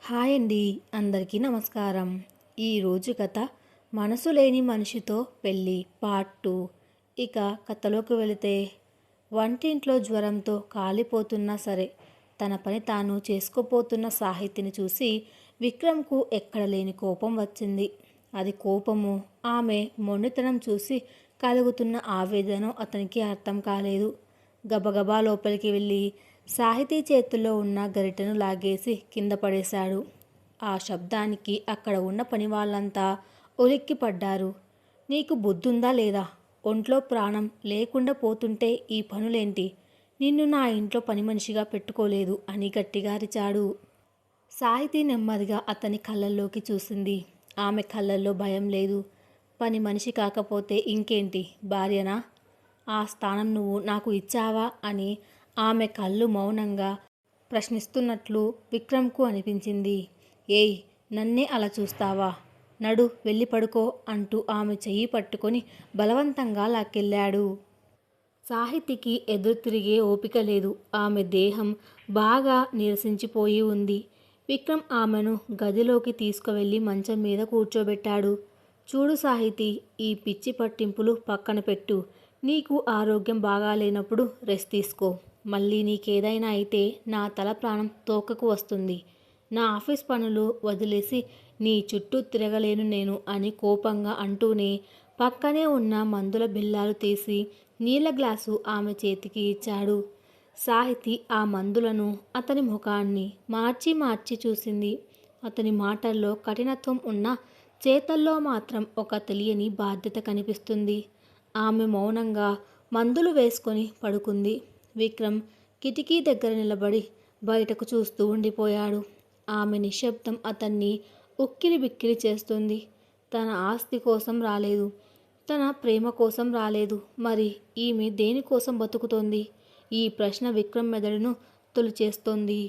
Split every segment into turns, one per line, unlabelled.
Hi అండి. అందరికీ నమస్కారం. ఈరోజు కథ మనసు లేని మనిషితో పెళ్ళి పార్ట్ 2. ఇక కథలోకి వెళితే, వంటింట్లో జ్వరంతో కాలిపోతున్నా సరే తన పని తాను చేసుకోపోతున్న సాహితిని చూసి విక్రమ్కు ఎక్కడ లేని కోపం వచ్చింది. అది కోపము, ఆమె మొండితనం చూసి కలుగుతున్న ఆవేదన అతనికి అర్థం కాలేదు. గబగబా లోపలికి వెళ్ళి సాహితీ చేతుల్లో ఉన్న గరిటెను లాగేసి కింద పడేశాడు. ఆ శబ్దానికి అక్కడ ఉన్న పని వాళ్ళంతా ఉలిక్కి పడ్డారు. నీకు బుద్ధుందా లేదా? ఒంట్లో ప్రాణం లేకుండా పోతుంటే ఈ పనులేంటి? నిన్ను నా ఇంట్లో పని మనిషిగా పెట్టుకోలేదు అని గట్టిగా అరిచాడు. సాహితీ నెమ్మదిగా అతని కళ్ళల్లోకి చూసింది. ఆమె కళ్ళల్లో భయం లేదు. పని మనిషి కాకపోతే ఇంకేంటి, భార్యనా? ఆ స్థానం నువ్వు నాకు ఇచ్చావా అని ఆమె కళ్ళు మౌనంగా ప్రశ్నిస్తున్నట్లు విక్రమ్కు అనిపించింది. ఏయ్, నన్నే అలా చూస్తావా? నడు, వెళ్ళి పడుకో అంటూ ఆమె చెయ్యి పట్టుకొని బలవంతంగా లాక్కెళ్ళాడు. సాహితికి ఎదురు తిరిగే ఓపిక లేదు. ఆమె దేహం బాగా నీరసించిపోయి ఉంది. విక్రమ్ ఆమెను గదిలోకి తీసుకువెళ్ళి మంచం మీద కూర్చోబెట్టాడు. చూడు సాహితి, ఈ పిచ్చి పట్టింపులు పక్కన పెట్టు. నీకు ఆరోగ్యం బాగాలేనప్పుడు రెస్ట్ తీసుకో. మళ్ళీ నీకేదైనా అయితే నా తల ప్రాణం తోకకు వస్తుంది. నా ఆఫీస్ పనులు వదిలేసి నీ చుట్టూ తిరగలేను నేను అని కోపంగా అంటూనే పక్కనే ఉన్న మందుల బిళ్ళాలు తీసి నీళ్ళ గ్లాసు ఆమె చేతికి ఇచ్చాడు. సాహితి ఆ మందులను, అతని ముఖాన్ని మార్చి మార్చి చూసింది. అతని మాటల్లో కఠినత్వం ఉన్న చేతల్లో మాత్రం ఒక తెలియని బాధ్యత కనిపిస్తుంది. ఆమె మౌనంగా మందులు వేసుకొని పడుకుంది. విక్రమ్ కిటికీ దగ్గర నిలబడి బయటకు చూస్తూ ఉండిపోయాడు. ఆమె నిశ్శబ్దం అతన్ని ఉక్కిరి బిక్కిరి చేస్తుంది. తన ఆస్తి కోసం రాలేదు, తన ప్రేమ కోసం రాలేదు. మరి ఈమె దేనికోసం బతుకుతోంది? ఈ ప్రశ్న విక్రమ్ మెదడును తొలిచేస్తోంది.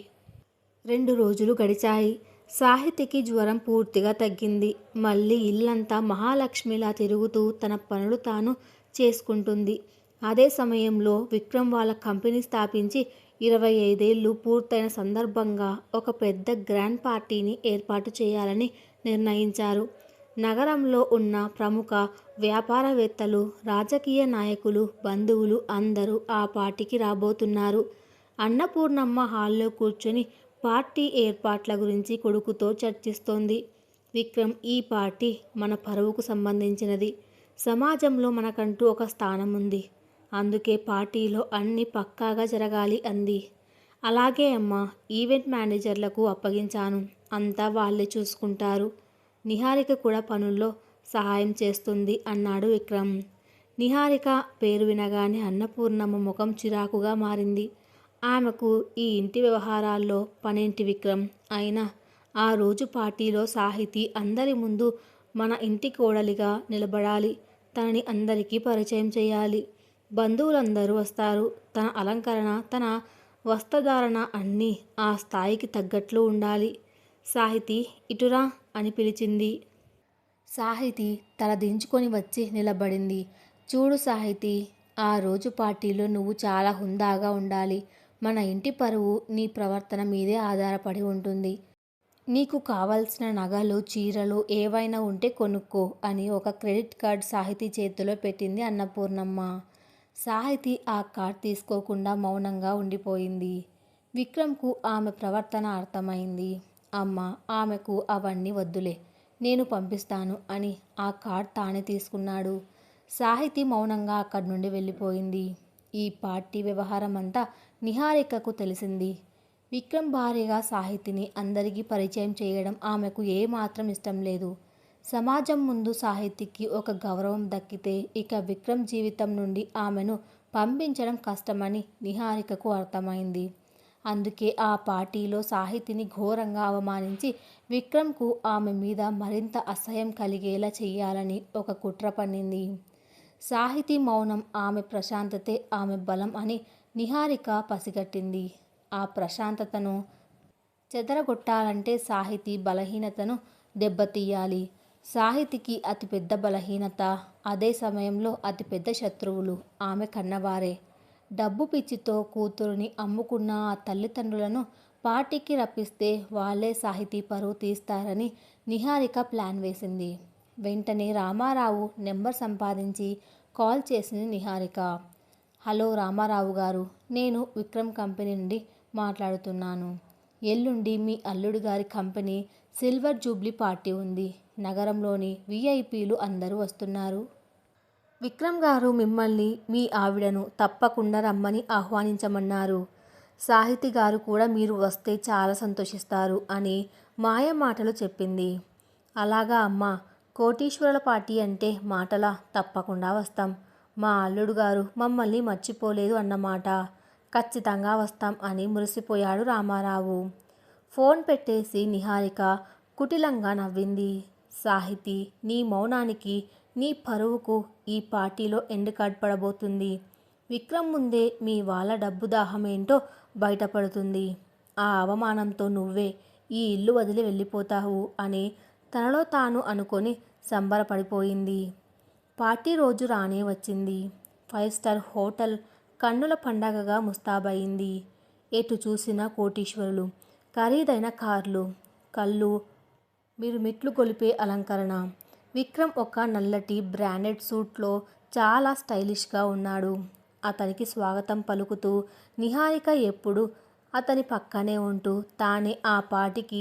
2 రోజులు గడిచాయి. సాహితికి జ్వరం పూర్తిగా తగ్గింది. మళ్ళీ ఇల్లంతా మహాలక్ష్మిలా తిరుగుతూ తన పనులు తాను చేసుకుంటుంది. అదే సమయంలో విక్రమ్ వాళ్ళ కంపెనీ స్థాపించి 25 ఏళ్ళు పూర్తయిన సందర్భంగా ఒక పెద్ద గ్రాండ్ పార్టీని ఏర్పాటు చేయాలని నిర్ణయించారు. నగరంలో ఉన్న ప్రముఖ వ్యాపారవేత్తలు, రాజకీయ నాయకులు, బంధువులు అందరూ ఆ పార్టీకి రాబోతున్నారు. అన్నపూర్ణమ్మ హాల్లో కూర్చొని పార్టీ ఏర్పాట్ల గురించి కొడుకుతో చర్చిస్తోంది. విక్రమ్, ఈ పార్టీ మన పరువుకు సంబంధించినది. సమాజంలో మనకంటూ ఒక స్థానం ఉంది. అందుకే పార్టీలో అన్నీ పక్కాగా జరగాలి అంది. అలాగే అమ్మా, ఈవెంట్ మేనేజర్లకు అప్పగించాను. అంతా వాళ్ళే చూసుకుంటారు. నిహారిక కూడా పనుల్లో సహాయం చేస్తుంది అన్నాడు విక్రమ్. నిహారిక పేరు వినగానే అన్నపూర్ణమ్మ ముఖం చిరాకుగా మారింది. ఆమెకు ఈ ఇంటి వ్యవహారాల్లో పనేంటి విక్రమ్? అయినా ఆ రోజు పార్టీలో సాహితి అందరి ముందు మన ఇంటి కోడలిగా నిలబడాలి. తనని అందరికీ పరిచయం చేయాలి. బంధువులందరూ వస్తారు. తన అలంకరణ, తన వస్త్రధారణ అన్నీ ఆ స్థాయికి తగ్గట్లు ఉండాలి. సాహితి, ఇటురా అని పిలిచింది. సాహితి తల దించుకొని వచ్చి నిలబడింది. చూడు సాహితి, ఆ రోజు పార్టీలో నువ్వు చాలా హుందాగా ఉండాలి. మన ఇంటి పరువు నీ ప్రవర్తన మీదే ఆధారపడి ఉంటుంది. నీకు కావలసిన నగలు, చీరలు ఏవైనా ఉంటే కొనుక్కో అని ఒక క్రెడిట్ కార్డ్ సాహితి చేతిలో పెట్టింది అన్నపూర్ణమ్మ. సాహితి ఆ కార్డ్ తీసుకోకుండా మౌనంగా ఉండిపోయింది. విక్రమ్కు ఆమె ప్రవర్తన అర్థమైంది. అమ్మ, ఆమెకు అవన్నీ వద్దులే, నేను పంపిస్తాను అని ఆ కార్డ్ తానే తీసుకున్నాడు. సాహితి మౌనంగా అక్కడి నుండి వెళ్ళిపోయింది. ఈ పార్టీ వ్యవహారం అంతా నిహారికకు తెలిసింది. విక్రమ్ భార్యగా సాహితిని అందరికీ పరిచయం చేయడం ఆమెకు ఏమాత్రం ఇష్టం లేదు. సమాజం ముందు సాహితికి ఒక గౌరవం దక్కితే ఇక విక్రమ్ జీవితం నుండి ఆమెను పంపించడం కష్టమని నిహారికకు అర్థమైంది. అందుకే ఆ పార్టీలో సాహితిని ఘోరంగా అవమానించి విక్రమ్కు ఆమె మీద మరింత అసహ్యం కలిగేలా చెయ్యాలని ఒక కుట్ర పన్నింది. సాహితి మౌనం ఆమె ప్రశాంతతే ఆమె బలం అని నిహారిక పసిగట్టింది. ఆ ప్రశాంతతను చెదరగొట్టాలంటే సాహితి బలహీనతను దెబ్బతీయాలి. సాహితికి అతిపెద్ద బలహీనత, అదే సమయంలో అతిపెద్ద శత్రువులు ఆమె కన్నవారే. డబ్బు పిచ్చితో కూతురిని అమ్ముకున్న ఆ తల్లిదండ్రులను పార్టీకి రప్పిస్తే వాళ్ళే సాహితీ పరువు తీస్తారని నిహారిక ప్లాన్ వేసింది. వెంటనే రామారావు నెంబర్ సంపాదించి కాల్ చేసింది నిహారిక. హలో రామారావు గారు, నేను విక్రమ్ కంపెనీ నుండి మాట్లాడుతున్నాను. ఎల్లుండి మీ అల్లుడు గారి కంపెనీ సిల్వర్ జూబ్లీ పార్టీ ఉంది. నగరంలోని విఐపీలు అందరూ వస్తున్నారు. విక్రమ్ గారు మిమ్మల్ని, మీ ఆవిడను తప్పకుండా రమ్మని ఆహ్వానించమన్నారు. సాహితీ గారు కూడా మీరు వస్తే చాలా సంతోషిస్తారు అని మాయ మాటలు చెప్పింది. అలాగా అమ్మా, కోటీశ్వరుల పార్టీ అంటే మాటలా? తప్పకుండా వస్తాం. మా అల్లుడు గారు మమ్మల్ని మర్చిపోలేదు అన్నమాట. ఖచ్చితంగా వస్తాం అని మురిసిపోయాడు రామారావు. ఫోన్ పెట్టేసి నిహారిక కుటిలంగా నవ్వింది. సాహితీ, నీ మౌనానికి, నీ పరువుకు ఈ పార్టీలో ఎండ్ కార్డ్ పడబోతుంది. విక్రమ్ ముందే మీ వాళ్ళ డబ్బు దాహమేంటో బయటపడుతుంది. ఆ అవమానంతో నువ్వే ఈ ఇల్లు వదిలి వెళ్ళిపోతావు అని తనలో తాను అనుకొని సంబరపడిపోయింది. పార్టీ రోజు రానే వచ్చింది. 5 స్టార్ హోటల్ కన్నుల పండగగా ముస్తాబయింది. ఎటు చూసినా కోటీశ్వరులు, ఖరీదైన కార్లు, కళ్ళు మిరుమిట్లు గొలిపే అలంకరణ. విక్రమ్ ఒక నల్లటి బ్రాండెడ్ సూట్లో చాలా స్టైలిష్గా ఉన్నాడు. అతనికి స్వాగతం పలుకుతూ నిహారిక ఎప్పుడు అతని పక్కనే ఉంటూ తానే ఆ పార్టీకి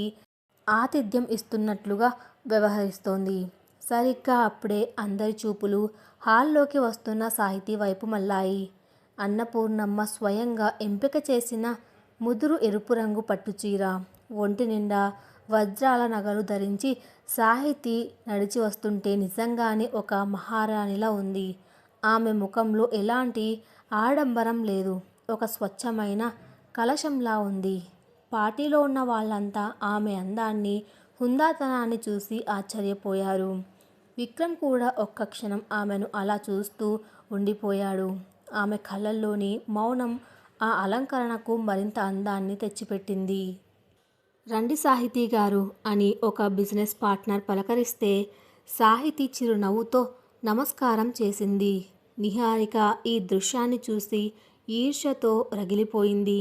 ఆతిథ్యం ఇస్తున్నట్లుగా వ్యవహరిస్తోంది. సరిగ్గా అప్పుడే అందరి చూపులు హాల్లోకి వస్తున్న సాహితీ వైపు మళ్ళాయి. అన్నపూర్ణమ్మ స్వయంగా ఎంపిక చేసిన ముదురు ఎరుపు రంగు పట్టుచీర, ఒంటి నిండా వజ్రాల నగలు ధరించి సాహితీ నడిచి వస్తుంటే నిజంగానే ఒక మహారాణిలా ఉంది. ఆమె ముఖంలో ఎలాంటి ఆడంబరం లేదు. ఒక స్వచ్ఛమైన కలశంలా ఉంది. పార్టీలో ఉన్న వాళ్ళంతా ఆమె అందాన్ని, హుందాతనాన్ని చూసి ఆశ్చర్యపోయారు. విక్రమ్ కూడా ఒక్క క్షణం ఆమెను అలా చూస్తూ ఉండిపోయాడు. ఆమె కళ్ళల్లోని మౌనం ఆ అలంకరణకు మరింత అందాన్ని తెచ్చిపెట్టింది. రండి సాహితీ గారు అని ఒక బిజినెస్ పార్ట్నర్ పలకరిస్తే సాహితీ చిరునవ్వుతో నమస్కారం చేసింది. నిహారిక ఈ దృశ్యాన్ని చూసి ఈర్ష్యతో రగిలిపోయింది.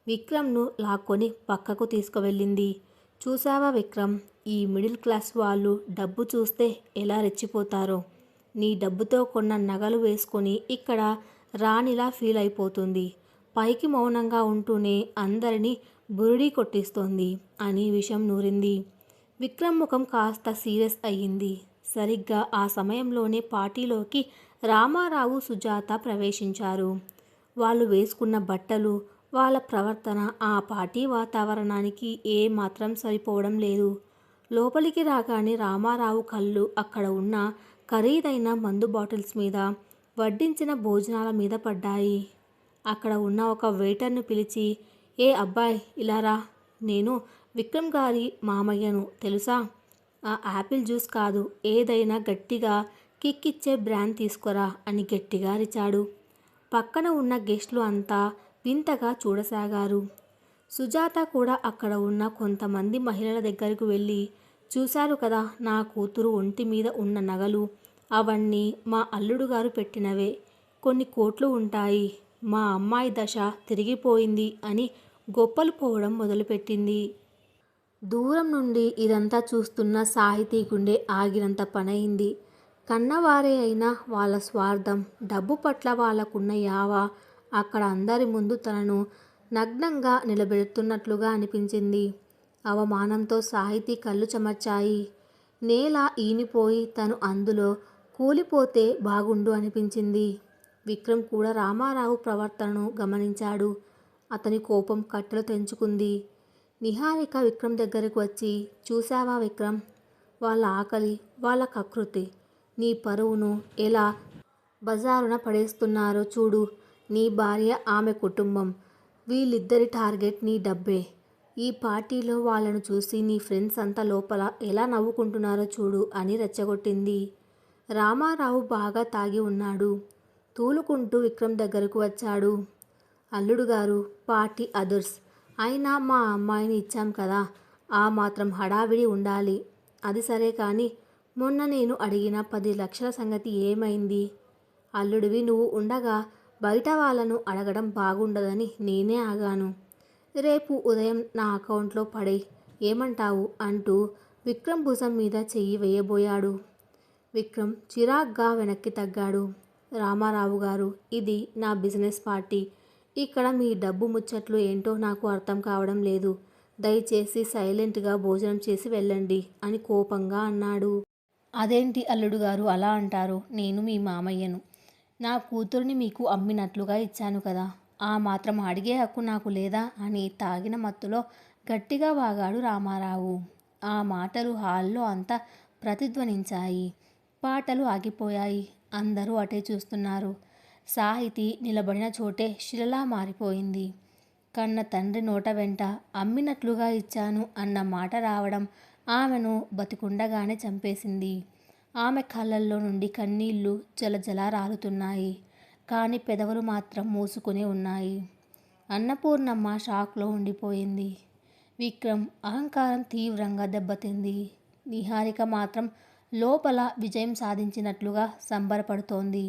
విక్రమ్ను లాక్కొని పక్కకు తీసుకువెళ్ళింది. చూసావా విక్రమ్, ఈ మిడిల్ క్లాస్ వాళ్ళు డబ్బు చూస్తే ఎలా రెచ్చిపోతారో. నీ డబ్బుతో కొన్న నగలు వేసుకొని ఇక్కడ రాణిలా ఫీల్ అయిపోతుంది. పైకి మౌనంగా ఉంటూనే అందరినీ బురిడీ కొట్టిస్తోంది అని విషం నూరింది. విక్రమ్ ముఖం కాస్త సీరియస్ అయ్యింది. సరిగ్గా ఆ సమయంలోనే పార్టీలోకి రామారావు, సుజాత ప్రవేశించారు. వాళ్ళు వేసుకున్న బట్టలు, వాళ్ళ ప్రవర్తన ఆ పార్టీ వాతావరణానికి ఏమాత్రం సరిపోవడం లేదు. లోపలికి రాగానే రామారావు కళ్ళు అక్కడ ఉన్న ఖరీదైన మందు బాటిల్స్ మీద, వడ్డించిన భోజనాల మీద పడ్డాయి. అక్కడ ఉన్న ఒక వెయిటర్ను పిలిచి, ఏ అబ్బాయ్ ఇలా రా, నేను విక్రమ్ గారి మామయ్యను, తెలుసా? ఆ యాపిల్ జ్యూస్ కాదు, ఏదైనా గట్టిగా కిక్కిచ్చే బ్రాండ్ తీసుకురా అని గట్టిగా అరిచాడు. పక్కన ఉన్న గెస్టులు అంతా వింతగా చూడసాగారు. సుజాత కూడా అక్కడ ఉన్న కొంతమంది మహిళల దగ్గరకు వెళ్ళి, చూశారు కదా నా కూతురు ఒంటి మీద ఉన్న నగలు, అవన్నీ మా అల్లుడు గారు పెట్టినవే, కొన్ని కోట్లు ఉంటాయి. మా అమ్మాయి దశ తిరిగిపోయింది అని గొప్పలు పోవడం మొదలుపెట్టింది. దూరం నుండి ఇదంతా చూస్తున్న సాహితీ గుండె ఆగినంత పనయింది. కన్నవారే అయినా వాళ్ళ స్వార్థం, డబ్బు పట్ల వాళ్ళకున్న యావ అక్కడ అందరి ముందు తనను నగ్నంగా నిలబెడుతున్నట్లుగా అనిపించింది. అవమానంతో సాహితీ కళ్ళు చెమర్చాయి. నేల ఈనిపోయి తను అందులో కూలిపోతే బాగుండు అనిపించింది. విక్రమ్ కూడా రామారావు ప్రవర్తనను గమనించాడు. అతని కోపం కట్టలు తెంచుకుంది. నిహారిక విక్రమ్ దగ్గరకు వచ్చి, చూశావా విక్రమ్, వాళ్ళ ఆకలి, వాళ్ళ కకృతి, నీ పరువును ఎలా బజారున పడేస్తున్నారో చూడు. నీ భార్య, ఆమె కుటుంబం, వీళ్ళిద్దరి టార్గెట్ నీ డబ్బే. ఈ పార్టీలో వాళ్ళను చూసి నీ ఫ్రెండ్స్ అంతా లోపల ఎలా నవ్వుకుంటున్నారో చూడు అని రెచ్చగొట్టింది. రామారావు బాగా తాగి ఉన్నాడు. తూలుకుంటూ విక్రమ్ దగ్గరకు వచ్చాడు. అల్లుడు గారు, పార్టీ అదుర్స్, అయినా మా అమ్మాయిని ఇచ్చాం కదా, ఆ మాత్రం హడావిడి ఉండాలి. అది సరే కానీ మొన్న నేను అడిగిన 10 లక్షల సంగతి ఏమైంది? అల్లుడివి నువ్వు ఉండగా బయట వాళ్ళను అడగడం బాగుండదని నేనే ఆగాను. రేపు ఉదయం నా అకౌంట్లో పడే ఏమంటావు అంటూ విక్రమ్ భుజం మీద చెయ్యి వేయబోయాడు. విక్రమ్ చిరాగ్గా వెనక్కి తగ్గాడు. రామారావు గారు, ఇది నా బిజినెస్ పార్టీ. ఇక్కడ మీ డబ్బు ముచ్చట్లు ఏంటో నాకు అర్థం కావడం లేదు. దయచేసి సైలెంట్గా భోజనం చేసి వెళ్ళండి అని కోపంగా అన్నాడు. అదేంటి అల్లుడు గారు అలా అంటారు? నేను మీ మామయ్యను. నా కూతుర్ని మీకు అమ్మినట్లుగా ఇచ్చాను కదా, ఆ మాత్రం అడిగే హక్కు నాకు లేదా అని తాగిన మత్తులో గట్టిగా వాగాడు రామారావు. ఆ మాటలు హాల్లో అంతా ప్రతిధ్వనించాయి. పాటలు ఆగిపోయాయి. అందరూ అటే చూస్తున్నారు. సాహితి నిలబడిన చోటే శిలలా మారిపోయింది. కన్న తండ్రి నోట వెంట అమ్మినట్లుగా ఇచ్చాను అన్న మాట రావడం ఆమెను బతికుండగానే చంపేసింది. ఆమె కళ్ళల్లో నుండి కన్నీళ్లు జలజలా రాలుతున్నాయి. కానీ పెదవులు మాత్రం మూసుకుని ఉన్నాయి. అన్నపూర్ణమ్మ షాక్లో ఉండిపోయింది. విక్రమ్ అహంకారం తీవ్రంగా దెబ్బతింది. నిహారిక మాత్రం లోపల విజయం సాధించినట్లుగా సంబరపడుతోంది.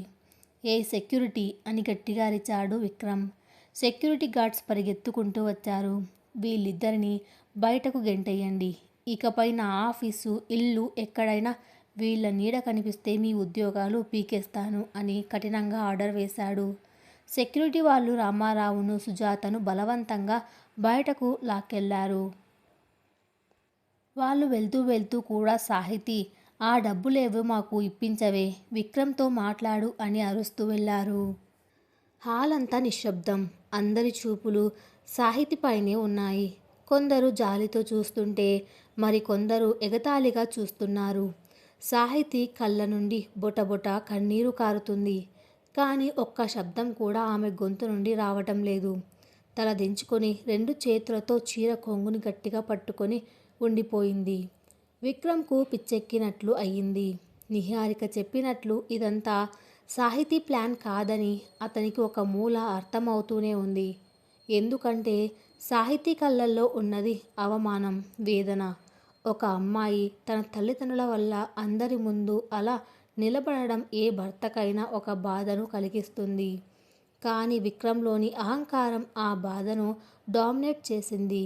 ఏ సెక్యూరిటీ అని గట్టిగా అరిచాడు విక్రమ్. సెక్యూరిటీ గార్డ్స్ పరిగెత్తుకుంటూ వచ్చారు. వీళ్ళిద్దరిని బయటకు గెంటేయండి. ఇకపై నా ఆఫీసు, ఇల్లు ఎక్కడైనా వీళ్ళ నీడ కనిపిస్తే మీ ఉద్యోగాలు పీకేస్తాను అని కఠినంగా ఆర్డర్ వేశాడు. సెక్యూరిటీ వాళ్ళు రామారావును, సుజాతను బలవంతంగా బయటకు లాక్కెళ్లారు. వాళ్ళు వెళ్తూ కూడా సాహితి, ఆ డబ్బులేవో మాకు ఇప్పించవే, విక్రమ్తో మాట్లాడు అని అరుస్తూ వెళ్లారు. హాల్ అంతా నిశ్శబ్దం. అందరి చూపులు సాహితిపైనే ఉన్నాయి. కొందరు జాలితో చూస్తుంటే మరికొందరు ఎగతాళిగా చూస్తున్నారు. సాహితి కళ్ళ నుండి బొటబొట కన్నీరు కారుతుంది. కానీ ఒక్క శబ్దం కూడా ఆమె గొంతు నుండి రావటం లేదు. తల దించుకొని 2 చేతులతో చీర కొంగుని గట్టిగా పట్టుకొని ఉండిపోయింది. విక్రమ్కు పిచ్చెక్కినట్లు అయ్యింది. నిహారిక చెప్పినట్లు ఇదంతా సాహితీ ప్లాన్ కాదని అతనికి ఒక మూల అర్థమవుతూనే ఉంది. ఎందుకంటే సాహితీ కళ్ళల్లో ఉన్నది అవమానం, వేదన. ఒక అమ్మాయి తన తల్లిదండ్రుల వల్ల అందరి ముందు అలా నిలబడడం ఏ భర్తకైనా ఒక బాధను కలిగిస్తుంది. కానీ విక్రమ్లోని అహంకారం ఆ బాధను డామినేట్ చేసింది.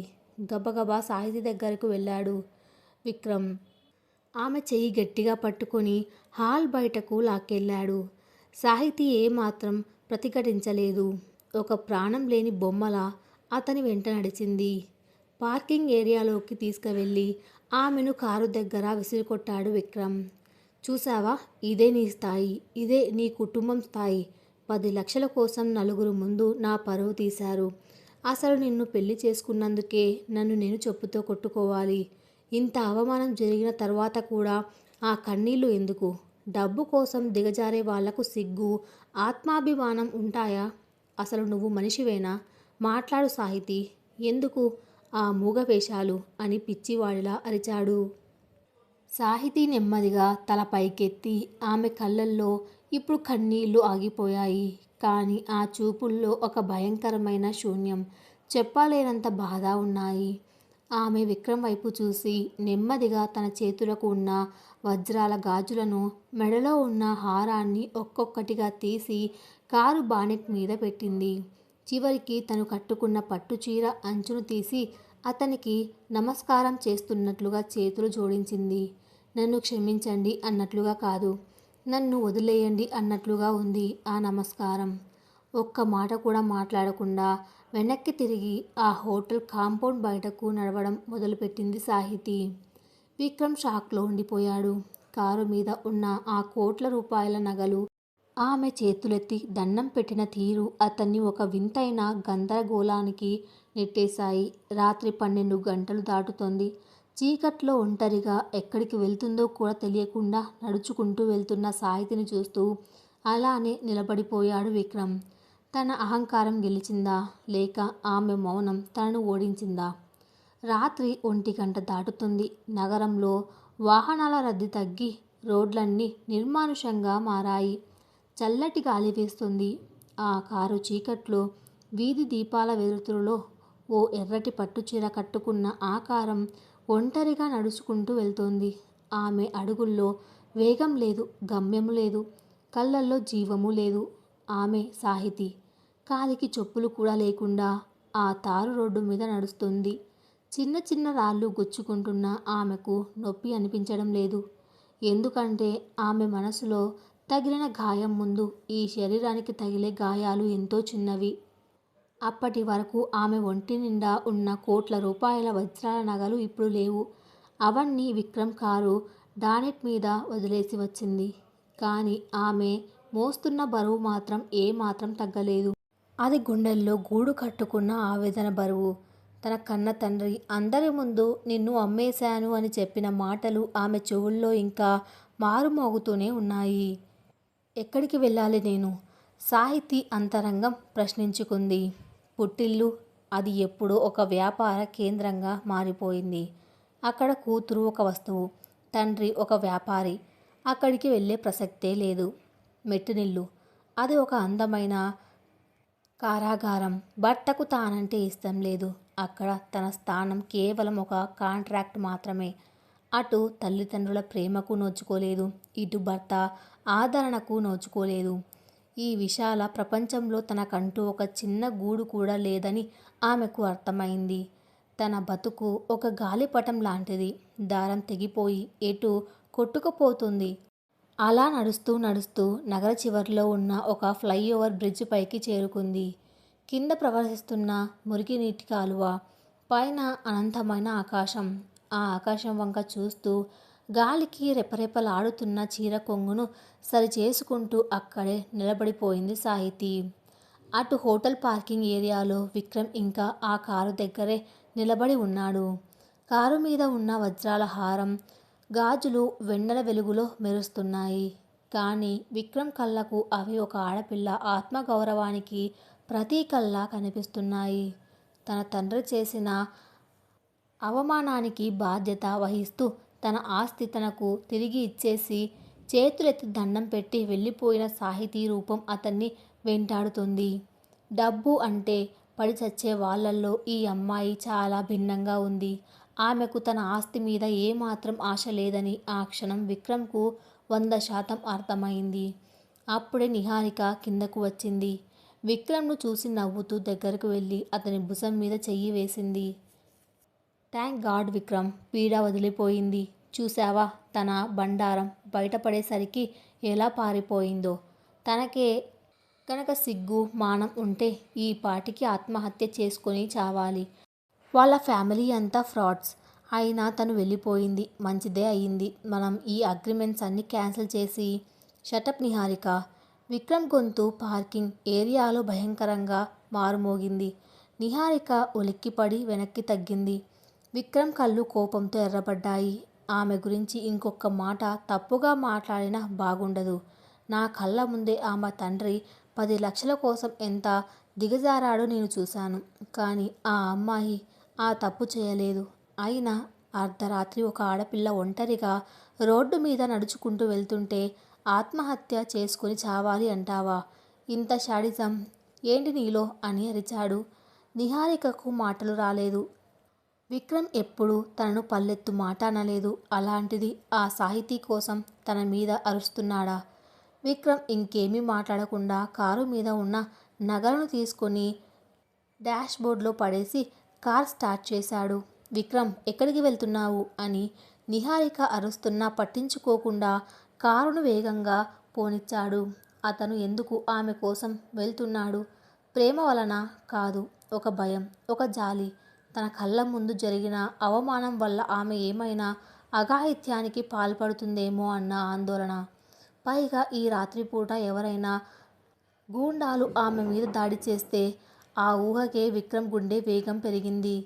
గబగబా సాహితి దగ్గరకు వెళ్ళాడు విక్రమ్. ఆమె చెయ్యి గట్టిగా పట్టుకొని హాల్ బయటకు లాక్కెళ్ళాడు. సాహితి ఏమాత్రం ప్రతిఘటించలేదు. ఒక ప్రాణం లేని బొమ్మలా అతని వెంట నడిచింది. పార్కింగ్ ఏరియాలోకి తీసుకువెళ్ళి ఆమెను కారు దగ్గర విసిరికొట్టాడు విక్రమ్. చూసావా, ఇదే నీ స్థాయి, ఇదే నీ కుటుంబం స్థాయి. 10 లక్షల కోసం నలుగురు ముందు నా పరువు తీశారు. అసలు నిన్ను పెళ్లి చేసుకున్నందుకే నన్ను నేను చెప్పుతో కొట్టుకోవాలి. ఇంత అవమానం జరిగిన తర్వాత కూడా ఆ కన్నీళ్లు ఎందుకు? డబ్బు కోసం దిగజారే వాళ్లకు సిగ్గు, ఆత్మాభిమానం ఉంటాయా? అసలు నువ్వు మనిషివేనా? మాట్లాడు సాహితి, ఎందుకు ఆ మూగ వేషాలు అని పిచ్చివాడిలా అరిచాడు. సాహితి నెమ్మదిగా తల పైకెత్తి ఆమె కళ్ళల్లో ఇప్పుడు కన్నీళ్లు ఆగిపోయాయి. కానీ ఆ చూపుల్లో ఒక భయంకరమైన శూన్యం, చెప్పలేనంత బాధ ఉన్నాయి. ఆమె విక్రమ్ వైపు చూసి నెమ్మదిగా తన చేతులకు ఉన్న వజ్రాల గాజులను, మెడలో ఉన్న హారాన్ని ఒక్కొక్కటిగా తీసి కారు బానెట్ మీద పెట్టింది. చివరికి తను కట్టుకున్న పట్టుచీర అంచును తీసి అతనికి నమస్కారం చేస్తున్నట్లుగా చేతులు జోడించింది. నన్ను క్షమించండి అన్నట్లుగా కాదు, నన్ను వదిలేయండి అన్నట్లుగా ఉంది ఆ నమస్కారం. ఒక్క మాట కూడా మాట్లాడకుండా వెనక్కి తిరిగి ఆ హోటల్ కాంపౌండ్ బయటకు నడవడం మొదలుపెట్టింది సాహితి. విక్రమ్ షాక్లో ఉండిపోయాడు. కారు మీద ఉన్న ఆ కోట్ల రూపాయల నగలు ఆమె చేతులెత్తి దండం పెట్టిన తీరు అతన్ని ఒక వింతైన గందరగోళానికి నెట్టేశాయి. రాత్రి 12 గంటలు దాటుతోంది. చీకట్లో ఒంటరిగా ఎక్కడికి వెళ్తుందో కూడా తెలియకుండా నడుచుకుంటూ వెళ్తున్న సాహితిని చూస్తూ అలానే నిలబడిపోయాడు విక్రమ్. తన అహంకారం గెలిచిందా, లేక ఆమె మౌనం తనను ఓడించిందా? రాత్రి 1 గంట దాటుతుంది. నగరంలో వాహనాల రద్దీ తగ్గి రోడ్లన్నీ నిర్మానుషంగా మారాయి. చల్లటి గాలి వీస్తుంది. ఆ కారు చీకట్లో వీధి దీపాల వెలుతురులో ఓ ఎర్రటి పట్టుచీర కట్టుకున్న ఆకారం ఒంటరిగా నడుచుకుంటూ వెళ్తోంది. ఆమె అడుగుల్లో వేగం లేదు, గమ్యము లేదు, కళ్ళల్లో జీవము లేదు. ఆమె సాహితి. కాలికి చెప్పులు కూడా లేకుండా ఆ తారు రోడ్డు మీద నడుస్తుంది. చిన్న చిన్న రాళ్ళు గుచ్చుకుంటున్న ఆమెకు నొప్పి అనిపించడం లేదు. ఎందుకంటే ఆమె మనసులో తగిలిన గాయం ముందు ఈ శరీరానికి తగిలే గాయాలు ఎంతో చిన్నవి. అప్పటి వరకు ఆమె ఒంటి నిండా ఉన్న కోట్ల రూపాయల వజ్రాల నగలు ఇప్పుడు లేవు. అవన్నీ విక్రమ్ కారు డానెట్ మీద వదిలేసి వచ్చింది. కానీ ఆమె మోస్తున్న బరువు మాత్రం ఏమాత్రం తగ్గలేదు. అది గుండెల్లో గూడు కట్టుకున్న ఆవేదన బరువు. తన కన్న తండ్రి అందరి ముందు నిన్ను అమ్మేశాను అని చెప్పిన మాటలు ఆమె చెవుల్లో ఇంకా మారుమోగుతూనే ఉన్నాయి. ఎక్కడికి వెళ్ళాలి నేను? సాహితీ అంతరంగం ప్రశ్నించుకుంది. పుట్టిల్లు అది ఎప్పుడో ఒక వ్యాపార కేంద్రంగా మారిపోయింది. అక్కడ కూతురు ఒక వస్తువు, తండ్రి ఒక వ్యాపారి. అక్కడికి వెళ్ళే ప్రసక్తే లేదు. మెట్టినిల్లు అది ఒక అందమైన కారాగారం. భర్తకు తానంటే ఇష్టం లేదు. అక్కడ తన స్థానం కేవలం ఒక కాంట్రాక్ట్ మాత్రమే. అటు తల్లిదండ్రుల ప్రేమకు నోచుకోలేదు, ఇటు భర్త ఆదరణకు నోచుకోలేదు. ఈ విశాల ప్రపంచంలో తనకంటూ ఒక చిన్న గూడు కూడా లేదని ఆమెకు అర్థమైంది. తన బతుకు ఒక గాలిపటం లాంటిది. దారం తెగిపోయి ఎటు కొట్టుకుపోతుంది. అలా నడుస్తూ నడుస్తూ నగర చివర్లో ఉన్న ఒక ఫ్లైఓవర్ బ్రిడ్జ్ పైకి చేరుకుంది. కింద ప్రవహిస్తున్న మురికి నీటి కాలువ, పైన అనంతమైన ఆకాశం. ఆ ఆకాశం వంక చూస్తూ గాలికి రెపరెపలాడుతున్న చీర కొంగును సరిచేసుకుంటూ అక్కడే నిలబడిపోయింది సాహితి. అటు హోటల్ పార్కింగ్ ఏరియాలో విక్రమ్ ఇంకా ఆ కారు దగ్గరే నిలబడి ఉన్నాడు. కారు మీద ఉన్న వజ్రాల హారం, గాజులు వెన్నెల వెలుగులో మెరుస్తున్నాయి. కానీ విక్రమ్ కళ్ళకు అవి ఒక ఆడపిల్ల ఆత్మగౌరవానికి ప్రతీకల్లా కనిపిస్తున్నాయి. తన తండ్రి చేసిన అవమానానికి బాధ్యత వహిస్తూ తన ఆస్తి తనకు తిరిగి ఇచ్చేసి చేతులెత్తి దండం పెట్టి వెళ్ళిపోయిన సాహితీ రూపం అతన్ని వెంటాడుతుంది. డబ్బు అంటే పడి చచ్చే వాళ్ళల్లో ఈ అమ్మాయి చాలా భిన్నంగా ఉంది. ఆమెకు తన ఆస్తి మీద ఏమాత్రం ఆశ లేదని ఆ క్షణం విక్రమ్కు 100% అర్థమైంది. అప్పుడే నిహారిక కిందకు వచ్చింది. విక్రమ్ను చూసి నవ్వుతూ దగ్గరకు వెళ్ళి అతని భుజం మీద చెయ్యి వేసింది. థ్యాంక్ గాడ్ విక్రమ్, పీడ వదిలిపోయింది. చూశావా తన బండారం బయటపడేసరికి ఎలా పారిపోయిందో. తనకే కనుక సిగ్గు మానం ఉంటే ఈ పాటికి ఆత్మహత్య చేసుకొని చావాలి. వాళ్ళ ఫ్యామిలీ అంతా ఫ్రాడ్స్. అయినా తను వెళ్ళిపోయింది, మంచిదే అయ్యింది. మనం ఈ అగ్రిమెంట్స్ అన్నీ క్యాన్సిల్ చేసి. షటప్ నిహారిక. విక్రమ్ గొంతు పార్కింగ్ ఏరియాలో భయంకరంగా మారుమోగింది. నిహారిక ఉలిక్కిపడి వెనక్కి తగ్గింది. విక్రమ్ కళ్ళు కోపంతో ఎర్రబడ్డాయి. ఆమె గురించి ఇంకొక మాట తప్పుగా మాట్లాడినా బాగుండదు. నా కళ్ళ ముందే ఆమె తండ్రి 10 లక్షల కోసం ఎంత దిగజారాడో నేను చూశాను. కానీ ఆ అమ్మాయి ఆ తప్పు చేయలేదు. అయినా అర్ధరాత్రి ఒక ఆడపిల్ల ఒంటరిగా రోడ్డు మీద నడుచుకుంటూ వెళ్తుంటే ఆత్మహత్య చేసుకొని చావాలి అంటావా? ఇంత శాడిజం ఏంటి నీలో అని అరిచాడు. నిహారికకు మాటలు రాలేదు. విక్రమ్ ఎప్పుడూ తనను పల్లెత్తు మాట అనలేదు. అలాంటిది ఆ సాహితీ కోసం తన మీద అరుస్తున్నాడా? విక్రమ్ ఇంకేమీ మాట్లాడకుండా కారు మీద ఉన్న నగలను తీసుకొని డాష్ బోర్డ్లో పడేసి కార్ స్టార్ట్ చేశాడు. విక్రమ్, ఎక్కడికి వెళ్తున్నావు అని నిహారిక అరుస్తున్నా పట్టించుకోకుండా కారును వేగంగా పోనిచ్చాడు. అతను ఎందుకు ఆమె కోసం వెళ్తున్నాడు? ప్రేమ వలన కాదు, ఒక భయం, ఒక జాలి. తన కళ్ళ ముందు జరిగిన అవమానం వల్ల ఆమె ఏమైనా అఘాయిత్యానికి పాల్పడుతుందేమో అన్న ఆందోళన. పైగా ఈ రాత్రిపూట ఎవరైనా గూండాలు ఆమె మీద దాడి చేస్తే ఆ ఊహకే విక్రమ్ గుండె వేగం పెరిగింది.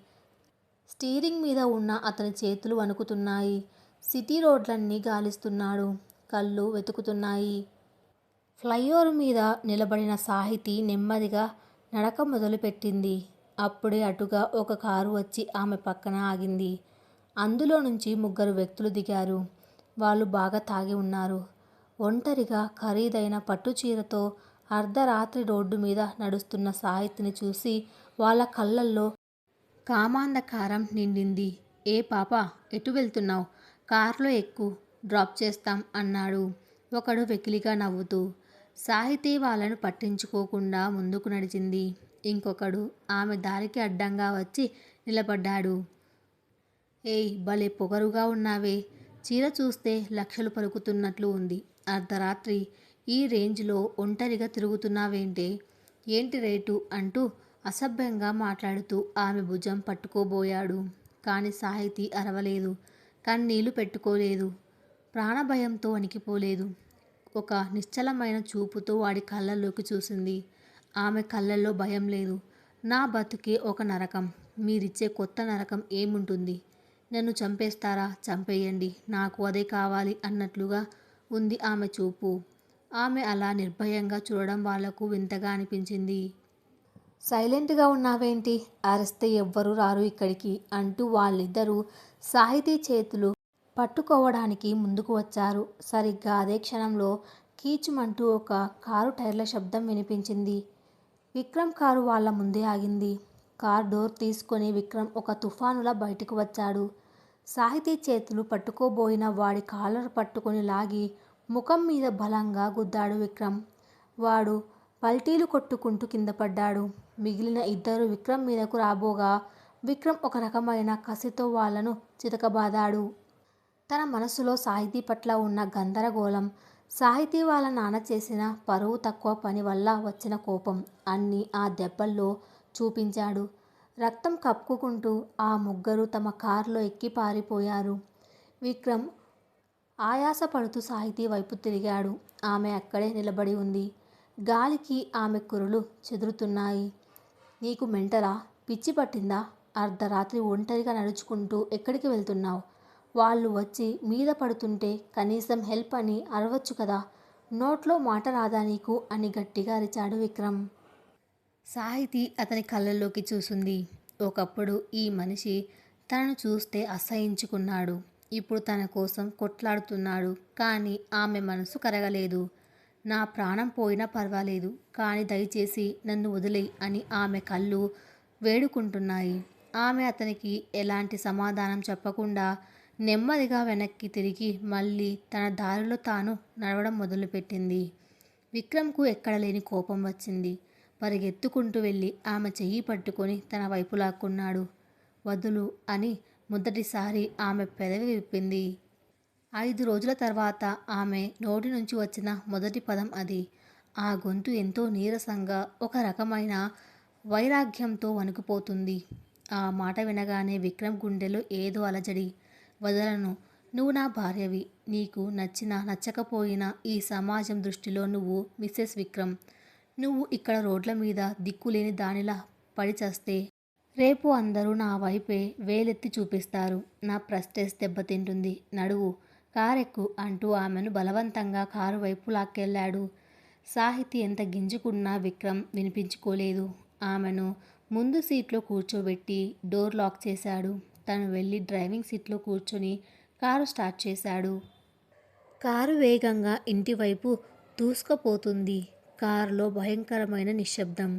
స్టీరింగ్ మీద ఉన్న అతని చేతులు వణుకుతున్నాయి. సిటీ రోడ్లన్నీ గాలిస్తున్నాడు. కళ్ళు వెతుకుతున్నాయి. ఫ్లైఓవర్ మీద నిలబడిన సాహితి నెమ్మదిగా నడక మొదలుపెట్టింది. అప్పుడే అటుగా ఒక కారు వచ్చి ఆమె పక్కన ఆగింది. అందులో నుంచి 3 వ్యక్తులు దిగారు. వాళ్ళు బాగా తాగి ఉన్నారు. ఒంటరిగా ఖరీదైన పట్టుచీరతో అర్ధరాత్రి రోడ్డు మీద నడుస్తున్న సాహితిని చూసి వాళ్ళ కళ్ళల్లో కామాంధకారం నిండింది. ఏ పాపా, ఎటు వెళ్తున్నావు? కారులో ఎక్కు, డ్రాప్ చేస్తాం అన్నాడు ఒకడు వెకిలిగా నవ్వుతూ. సాహితి వాళ్ళను పట్టించుకోకుండా ముందుకు నడిచింది. ఇంకొకడు ఆమె దారికి అడ్డంగా వచ్చి నిలబడ్డాడు. ఏయ్ భలే పొగరుగా ఉన్నావే, చీర చూస్తే లక్షలు పలుకుతున్నట్లు ఉంది. అర్ధరాత్రి ఈ రేంజ్లో ఒంటరిగా తిరుగుతున్నావేంటే, ఏంటి రేటు అంటూ అసభ్యంగా మాట్లాడుతూ ఆమె భుజం పట్టుకోబోయాడు. కానీ సాహితీ అరవలేదు, కన్నీళ్లు పెట్టుకోలేదు, ప్రాణభయంతో వణికిపోలేదు. ఒక నిశ్చలమైన చూపుతో వాడి కళ్ళల్లోకి చూసింది. ఆమె కళ్ళల్లో భయం లేదు. నా బతుకే ఒక నరకం, మీరిచ్చే కొత్త నరకం ఏముంటుంది? నన్ను చంపేస్తారా? చంపేయండి, నాకు అదే కావాలి అన్నట్లుగా ఉంది ఆమె చూపు. ఆమె అలా నిర్భయంగా చూడడం వాళ్లకు వింతగా అనిపించింది. సైలెంట్గా ఉన్నావేంటి? అరిస్తే ఎవ్వరూ రారు ఇక్కడికి అంటూ వాళ్ళిద్దరూ సాహితీ చేతులు పట్టుకోవడానికి ముందుకు వచ్చారు. సరిగ్గా అదే క్షణంలో కీచుమంటూ ఒక కారు టైర్ల శబ్దం వినిపించింది. విక్రమ్ కారు వాళ్ళ ముందే ఆగింది. కార్ డోర్ తీసుకొని విక్రమ్ ఒక తుఫానులా బయటకు వచ్చాడు. సాహితీ చేతులు పట్టుకోబోయిన వాడి కాలర్ పట్టుకొని లాగి ముఖం మీద బలంగా గుద్దాడు విక్రమ్. వాడు పల్టీలు కొట్టుకుంటూ కింద పడ్డాడు. మిగిలిన ఇద్దరు విక్రమ్ మీదకు రాబోగా విక్రమ్ ఒక రకమైన కసితో వాళ్లను చితకబాదాడు. తన మనసులో సాహితీ పట్ల ఉన్న గందరగోళం, సాహితీ వాళ్ళ నాన్న చేసిన పరువు తక్కువ పని వల్ల వచ్చిన కోపం అన్నీ ఆ దెబ్బల్లో చూపించాడు. రక్తం కప్పుకుంటూ ఆ ముగ్గురు తమ కారులో ఎక్కి పారిపోయారు. విక్రమ్ ఆయాసపడుతూ సాహితీ వైపు తిరిగాడు. ఆమె అక్కడే నిలబడి ఉంది. గాలికి ఆమె కురులు చెదురుతున్నాయి. నీకు మెంటలా? పిచ్చి పట్టిందా? అర్ధరాత్రి ఒంటరిగా నడుచుకుంటూ ఎక్కడికి వెళ్తున్నావు? వాళ్ళు వచ్చి మీద పడుతుంటే కనీసం హెల్ప్ అని అరవచ్చు కదా, నోట్లో మాట రాదా నీకు అని గట్టిగా అరిచాడు విక్రమ్. సాహితీ అతని కళ్ళల్లోకి చూసింది. ఒకప్పుడు ఈ మనిషి తనను చూస్తే అసహ్యించుకున్నాడు. ఇప్పుడు తన కోసం కొట్లాడుతున్నాడు. కానీ ఆమె మనసు కరగలేదు. నా ప్రాణం పోయినా పర్వాలేదు, కానీ దయచేసి నన్ను వదిలేయ్ అని ఆమె కళ్ళు వేడుకుంటున్నాయి. ఆమె అతనికి ఎలాంటి సమాధానం చెప్పకుండా నెమ్మదిగా వెనక్కి తిరిగి మళ్ళీ తన దారిలో తాను నడవడం మొదలుపెట్టింది. విక్రమ్కు ఎక్కడలేని కోపం వచ్చింది. పరిగెత్తుకుంటూ వెళ్ళి ఆమె చెయ్యి పట్టుకొని తన వైపు లాక్కున్నాడు. వదులు అని మొదటిసారి ఆమె పెదవి విప్పింది. 5 రోజుల తర్వాత ఆమె నోటి నుంచి వచ్చిన మొదటి పదం అది. ఆ గొంతు ఎంతో నీరసంగా, ఒక రకమైన వైరాగ్యంతో వణికిపోతుంది. ఆ మాట వినగానే విక్రమ్ గుండెలో ఏదో అలజడి. వదలను, నువ్వు నా భార్యవి. నీకు నచ్చినా నచ్చకపోయినా ఈ సమాజం దృష్టిలో నువ్వు మిసెస్ విక్రమ్. నువ్వు ఇక్కడ రోడ్ల మీద దిక్కులేని దానిలా పడి చస్తే రేపు అందరూ నా వైపే వేలెత్తి చూపిస్తారు. నా ప్రెస్టేజ్ దెబ్బతింటుంది. నడువు, కారెక్కు అంటూ ఆమెను బలవంతంగా కారు వైపు లాక్కెళ్ళాడు. సాహితీ ఎంత గింజుకున్నా విక్రమ్ వినిపించుకోలేదు. ఆమెను ముందు సీట్లో కూర్చోబెట్టి డోర్ లాక్ చేశాడు. తను వెళ్ళి డ్రైవింగ్ సీట్లో కూర్చొని కారు స్టార్ట్ చేశాడు. కారు వేగంగా ఇంటివైపు దూసుకుపోతుంది. కారులో భయంకరమైన నిశ్శబ్దం.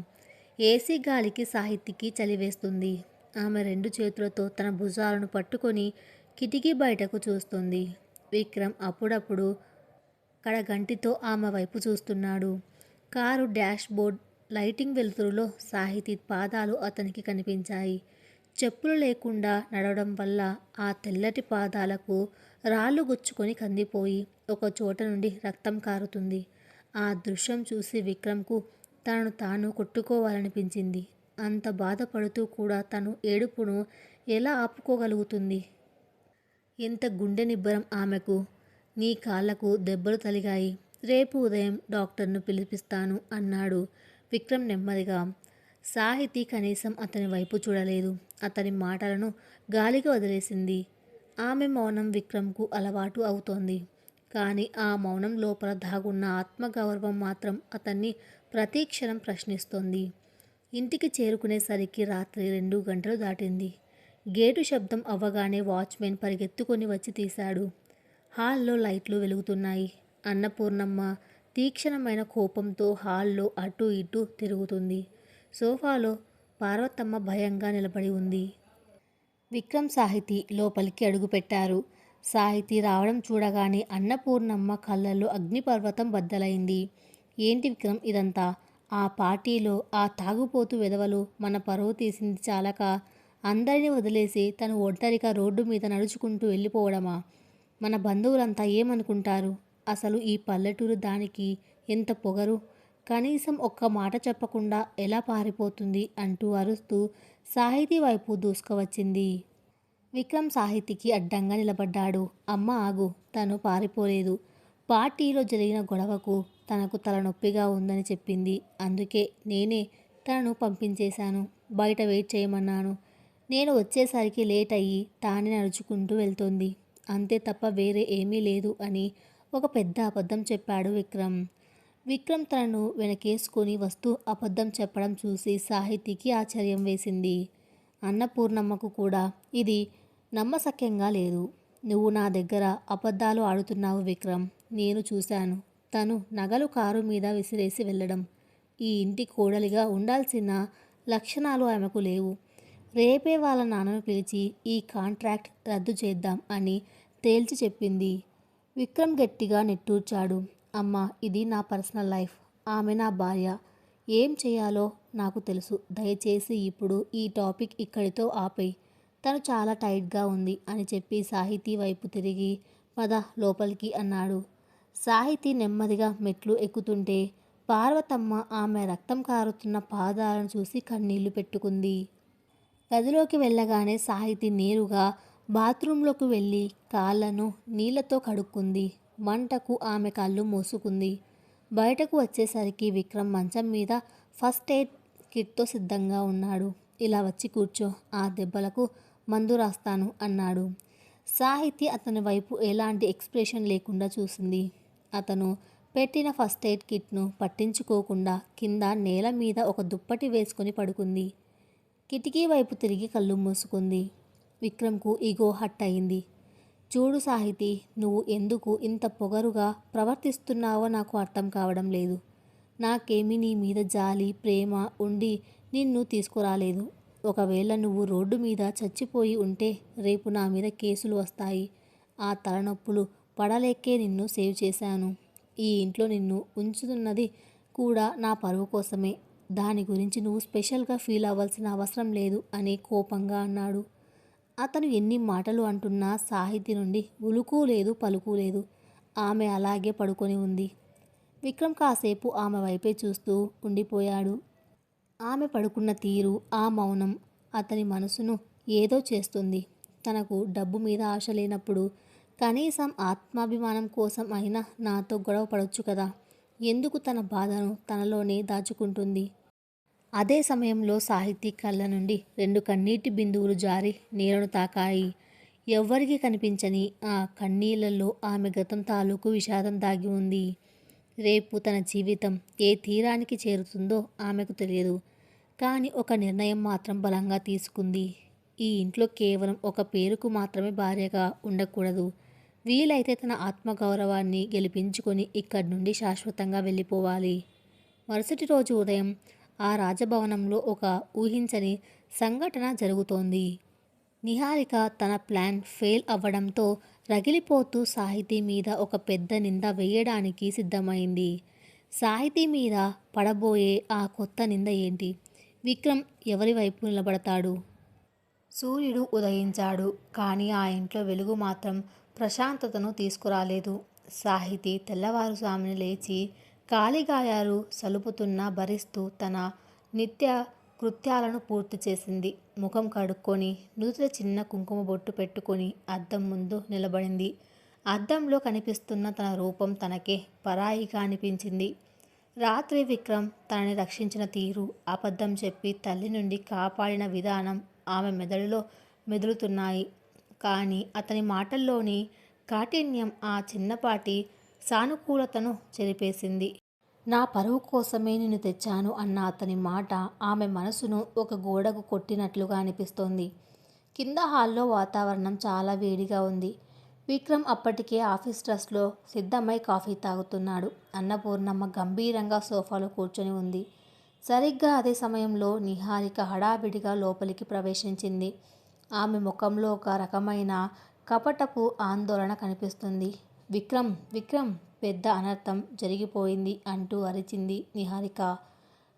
ఏసీ గాలికి సాహితీకి చలివేస్తుంది. ఆమె 2 చేతులతో తన భుజాలను పట్టుకొని కిటికీ బయటకు చూస్తుంది. విక్రమ్ అప్పుడప్పుడు కడగంటితో ఆమె వైపు చూస్తున్నాడు. కారు డాష్ బోర్డ్ లైటింగ్ వెలుతురులో సాహితీ పాదాలు అతనికి కనిపించాయి. చెప్పులు లేకుండా నడవడం వల్ల ఆ తెల్లటి పాదాలకు రాళ్ళు గుచ్చుకొని కందిపోయి ఒక చోట నుండి రక్తం కారుతుంది. ఆ దృశ్యం చూసి విక్రమ్కు తనను తాను కొట్టుకోవాలనిపించింది. అంత బాధపడుతూ కూడా తను ఏడుపును ఎలా ఆపుకోగలుగుతుంది? ఎంత గుండె నిబ్బరం ఆమెకు! నీ కాళ్లకు దెబ్బలు తలిగాయి. రేపు ఉదయం డాక్టర్ను పిలిపిస్తాను అన్నాడు విక్రమ్ నెమ్మదిగా. సాహితీ కనీసం అతని వైపు చూడలేదు. అతని మాటలను గాలికి వదిలేసింది. ఆమె మౌనం విక్రమ్కు అలవాటు అవుతోంది. కానీ ఆ మౌనం లోపల దాగున్న ఆత్మగౌరవం మాత్రం అతన్ని ప్రతిక్షణం ప్రశ్నిస్తోంది. ఇంటికి చేరుకునేసరికి రాత్రి 2 గంటలు దాటింది. గేటు శబ్దం అవ్వగానే వాచ్మెన్ పరిగెత్తుకొని వచ్చి తీశాడు. హాల్లో లైట్లు వెలుగుతున్నాయి. అన్నపూర్ణమ్మ తీక్షణమైన కోపంతో హాల్లో అటూ ఇటూ తిరుగుతుంది. సోఫాలో పార్వతమ్మ భయంగా నిలబడి ఉంది. విక్రమ్, సాహితీ లోపలికి అడుగుపెట్టారు. సాహితీ రావడం చూడగానే అన్నపూర్ణమ్మ కళ్ళల్లో అగ్నిపర్వతం బద్దలైంది. ఏంటి విక్రమ్ ఇదంతా? ఆ పార్టీలో ఆ తాగుపోతు వెధవలు మన పరువు తీసింది చాలక అందరినీ వదిలేసి తను ఒంటరిగా రోడ్డు మీద నడుచుకుంటూ వెళ్ళిపోవడమా? మన బంధువులంతా ఏమనుకుంటారు? అసలు ఈ పల్లెటూరు దానికి ఎంత పొగరు! కనీసం ఒక్క మాట చెప్పకుండా ఎలా పారిపోతుంది అంటూ అరుస్తూ సాహితీ వైపు దూసుకువచ్చింది. విక్రమ్ సాహితీకి అడ్డంగా నిలబడ్డాడు. అమ్మ ఆగు, తను పారిపోలేదు. పార్టీలో జరిగిన గొడవకు తనకు తలనొప్పిగా ఉందని చెప్పింది. అందుకే నేనే తనను పంపించేశాను. బయట వెయిట్ చేయమన్నాను. నేను వచ్చేసరికి లేట్ అయ్యి తానే నడుచుకుంటూ వెళ్తోంది. అంతే తప్ప వేరే ఏమీ లేదు అని ఒక పెద్ద అబద్ధం చెప్పాడు విక్రమ్. విక్రమ్ తనను వెనకేసుకొని వస్తూ అబద్ధం చెప్పడం చూసి సాహితీకి ఆశ్చర్యం వేసింది. అన్నపూర్ణమ్మకు కూడా ఇది నమ్మశక్యంగా లేదు. నువ్వు నా దగ్గర అబద్ధాలు ఆడుతున్నావు విక్రమ్. నేను చూశాను. తను నగలు కారు మీద విసిరేసి వెళ్ళడం. ఈ ఇంటి కోడలిగా ఉండాల్సిన లక్షణాలు ఆమెకు లేవు. రేపే వాళ్ళ నాన్నను పిలిచి ఈ కాంట్రాక్ట్ రద్దు చేద్దాం అని తేల్చి చెప్పింది. విక్రమ్ గట్టిగా నిట్టూర్చాడు. అమ్మా, ఇది నా పర్సనల్ లైఫ్. ఆమె నా భార్య. ఏం చేయాలో నాకు తెలుసు. దయచేసి ఇప్పుడు ఈ టాపిక్ ఇక్కడితో ఆపేయ్. తను చాలా టైట్గా ఉంది అని చెప్పి సాహితీ వైపు తిరిగి పద లోపలికి అన్నాడు. సాహితీ నెమ్మదిగా మెట్లు ఎక్కుతుంటే పార్వతమ్మ ఆమె రక్తం కారుతున్న పాదాలను చూసి కన్నీళ్లు పెట్టుకుంది. గదిలోకి వెళ్ళగానే సాహితీ నేరుగా బాత్రూంలోకి వెళ్ళి కాళ్లను నీళ్లతో కడుక్కుంది. మంటకు ఆమె కళ్ళు మూసుకుంది. బయటకు వచ్చేసరికి విక్రమ్ మంచం మీద ఫస్ట్ ఎయిడ్ కిట్తో సిద్ధంగా ఉన్నాడు. ఇలా వచ్చి కూర్చో, ఆ దెబ్బలకు మందు రాస్తాను అన్నాడు. సాహితీ అతని వైపు ఎలాంటి ఎక్స్ప్రెషన్ లేకుండా చూసింది. అతను పెట్టిన ఫస్ట్ ఎయిడ్ కిట్ను పట్టించుకోకుండా కింద నేల మీద ఒక దుప్పటి వేసుకొని పడుకుంది. కిటికీ వైపు తిరిగి కళ్ళు మూసుకుంది. విక్రమ్కు ఈగో హట్ అయింది. చూడు సాహితీ, నువ్వు ఎందుకు ఇంత పొగరుగా ప్రవర్తిస్తున్నావో నాకు అర్థం కావడం లేదు. నాకేమీ నీ మీద జాలి ప్రేమ ఉండి నిన్ను తీసుకురాలేదు. ఒకవేళ నువ్వు రోడ్డు మీద చచ్చిపోయి ఉంటే రేపు నా మీద కేసులు వస్తాయి. ఆ తలనొప్పులు పడలేకే నిన్ను సేవ్ చేశాను. ఈ ఇంట్లో నిన్ను ఉంచుతున్నది కూడా నా పరువు కోసమే. దాని గురించి నువ్వు స్పెషల్గా ఫీల్ అవ్వాల్సిన అవసరం లేదు అని కోపంగా అన్నాడు. అతను ఎన్ని మాటలు అంటున్నా సాహితీ నుండి ఉలుకు లేదు పలుకు లేదు. ఆమె అలాగే పడుకొని ఉంది. విక్రమ్ కాసేపు ఆమె వైపే చూస్తూ ఉండిపోయాడు. ఆమె పడుకున్న తీరు, ఆ మౌనం అతని మనసును ఏదో చేస్తుంది. తనకు డబ్బు మీద ఆశ లేనప్పుడు కనీసం ఆత్మాభిమానం కోసం అయినా నాతో గొడవ పడొచ్చు కదా. ఎందుకు తన బాధను తనలోనే దాచుకుంటుంది? అదే సమయంలో సాహితీ కళ్ళ నుండి 2 కన్నీటి బిందువులు జారి నేలను తాకాయి. ఎవ్వరికీ కనిపించని ఆ కన్నీళ్లలో ఆమె గతం తాలూకు విషాదం దాగి ఉంది. రేపు తన జీవితం ఏ తీరానికి చేరుతుందో ఆమెకు తెలియదు. కానీ ఒక నిర్ణయం మాత్రం బలంగా తీసుకుంది. ఈ ఇంట్లో కేవలం ఒక పేరుకు మాత్రమే భార్యగా ఉండకూడదు. వీలైతే తన ఆత్మగౌరవాన్ని గెలిపించుకొని ఇక్కడి నుండి శాశ్వతంగా వెళ్ళిపోవాలి. మరుసటి రోజు ఉదయం ఆ రాజభవనంలో ఒక ఊహించని సంఘటన జరుగుతోంది. నిహారిక తన ప్లాన్ ఫెయిల్ అవ్వడంతో రగిలిపోతూ సాహితీ మీద ఒక పెద్ద నింద వేయడానికి సిద్ధమైంది. సాహితీ మీద పడబోయే ఆ కొత్త నింద ఏంటి? విక్రమ్ ఎవరి వైపు నిలబడతాడు? సూర్యుడు ఉదయించాడు. కానీ ఆ ఇంట్లో వెలుగు మాత్రం ప్రశాంతతను తీసుకురాలేదు. సాహితీ తెల్లవారుజామున లేచి కాలిగాయాలు సలుపుతున్నా భరిస్తూ తన నిత్య కృత్యాలను పూర్తి చేసింది. ముఖం కడుక్కొని నుదుట చిన్న కుంకుమ బొట్టు పెట్టుకొని అద్దం ముందు నిలబడింది. అద్దంలో కనిపిస్తున్న తన రూపం తనకే పరాయిగా అనిపించింది. రాత్రి విక్రమ్ తనని రక్షించిన తీరు, అబద్ధం చెప్పి తల్లి నుండి కాపాడిన విధానం ఆమె మెదడులో మెదులుతున్నాయి. కానీ అతని మాటల్లోని కాఠిన్యం ఆ చిన్నపాటి సానుకూలతను చెరిపేసింది. నా పరువు కోసమే నిన్ను తెచ్చాను అన్న అతని మాట ఆమె మనసును ఒక గోడకు కొట్టినట్లుగా అనిపిస్తోంది. కింద హాల్లో వాతావరణం చాలా వేడిగా ఉంది. విక్రమ్ అప్పటికే ఆఫీస్ డ్రెస్లో సిద్ధమై కాఫీ తాగుతున్నాడు. అన్నపూర్ణమ్మ గంభీరంగా సోఫాలో కూర్చొని ఉంది. సరిగ్గా అదే సమయంలో నిహారిక హడావిడిగా లోపలికి ప్రవేశించింది. ఆమె ముఖంలో ఒక రకమైన కపటపు ఆందోళన కనిపిస్తుంది. విక్రమ్ విక్రమ్ పెద్ద అనర్థం జరిగిపోయింది అంటూ అరిచింది నిహారిక.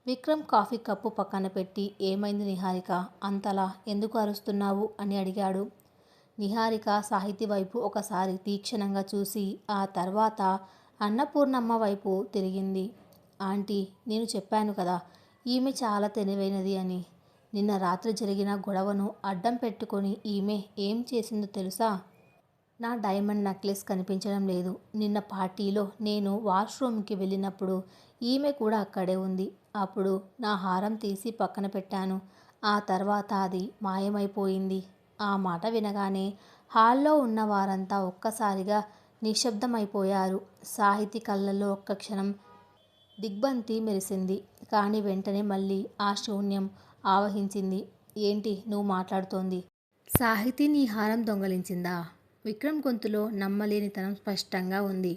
విక్రమ్ కాఫీ కప్పు పక్కన పెట్టి ఏమైంది నిహారిక, అంతలా ఎందుకు అరుస్తున్నావు అని అడిగాడు. నిహారిక సాహితీ వైపు ఒకసారి తీక్షణంగా చూసి ఆ తర్వాత అన్నపూర్ణమ్మ వైపు తిరిగింది. ఆంటీ, నేను చెప్పాను కదా ఈమె చాలా తెలివైనది అని. నిన్న రాత్రి జరిగిన గొడవను అడ్డం పెట్టుకొని ఈమె ఏం చేసిందో తెలుసా? నా డైమండ్ నెక్లెస్ కనిపించడం లేదు. నిన్న పార్టీలో నేను వాష్రూమ్కి వెళ్ళినప్పుడు ఈమె కూడా అక్కడే ఉంది. అప్పుడు నా హారం తీసి పక్కన పెట్టాను. ఆ తర్వాత అది మాయమైపోయింది. ఆ మాట వినగానే హాల్లో ఉన్న వారంతా ఒక్కసారిగా నిశ్శబ్దమైపోయారు. సాహితీ కళ్ళల్లో ఒక్క క్షణం దిగ్భ్రాంతి మెరిసింది. కానీ వెంటనే మళ్ళీ ఆ శూన్యం ఆవహించింది. ఏంటి నువ్వు మాట్లాడుతోంది? సాహితీ నీ హారం దొంగలించిందా? విక్రమ్ గొంతులో నమ్మలేనితనం స్పష్టంగా ఉంది.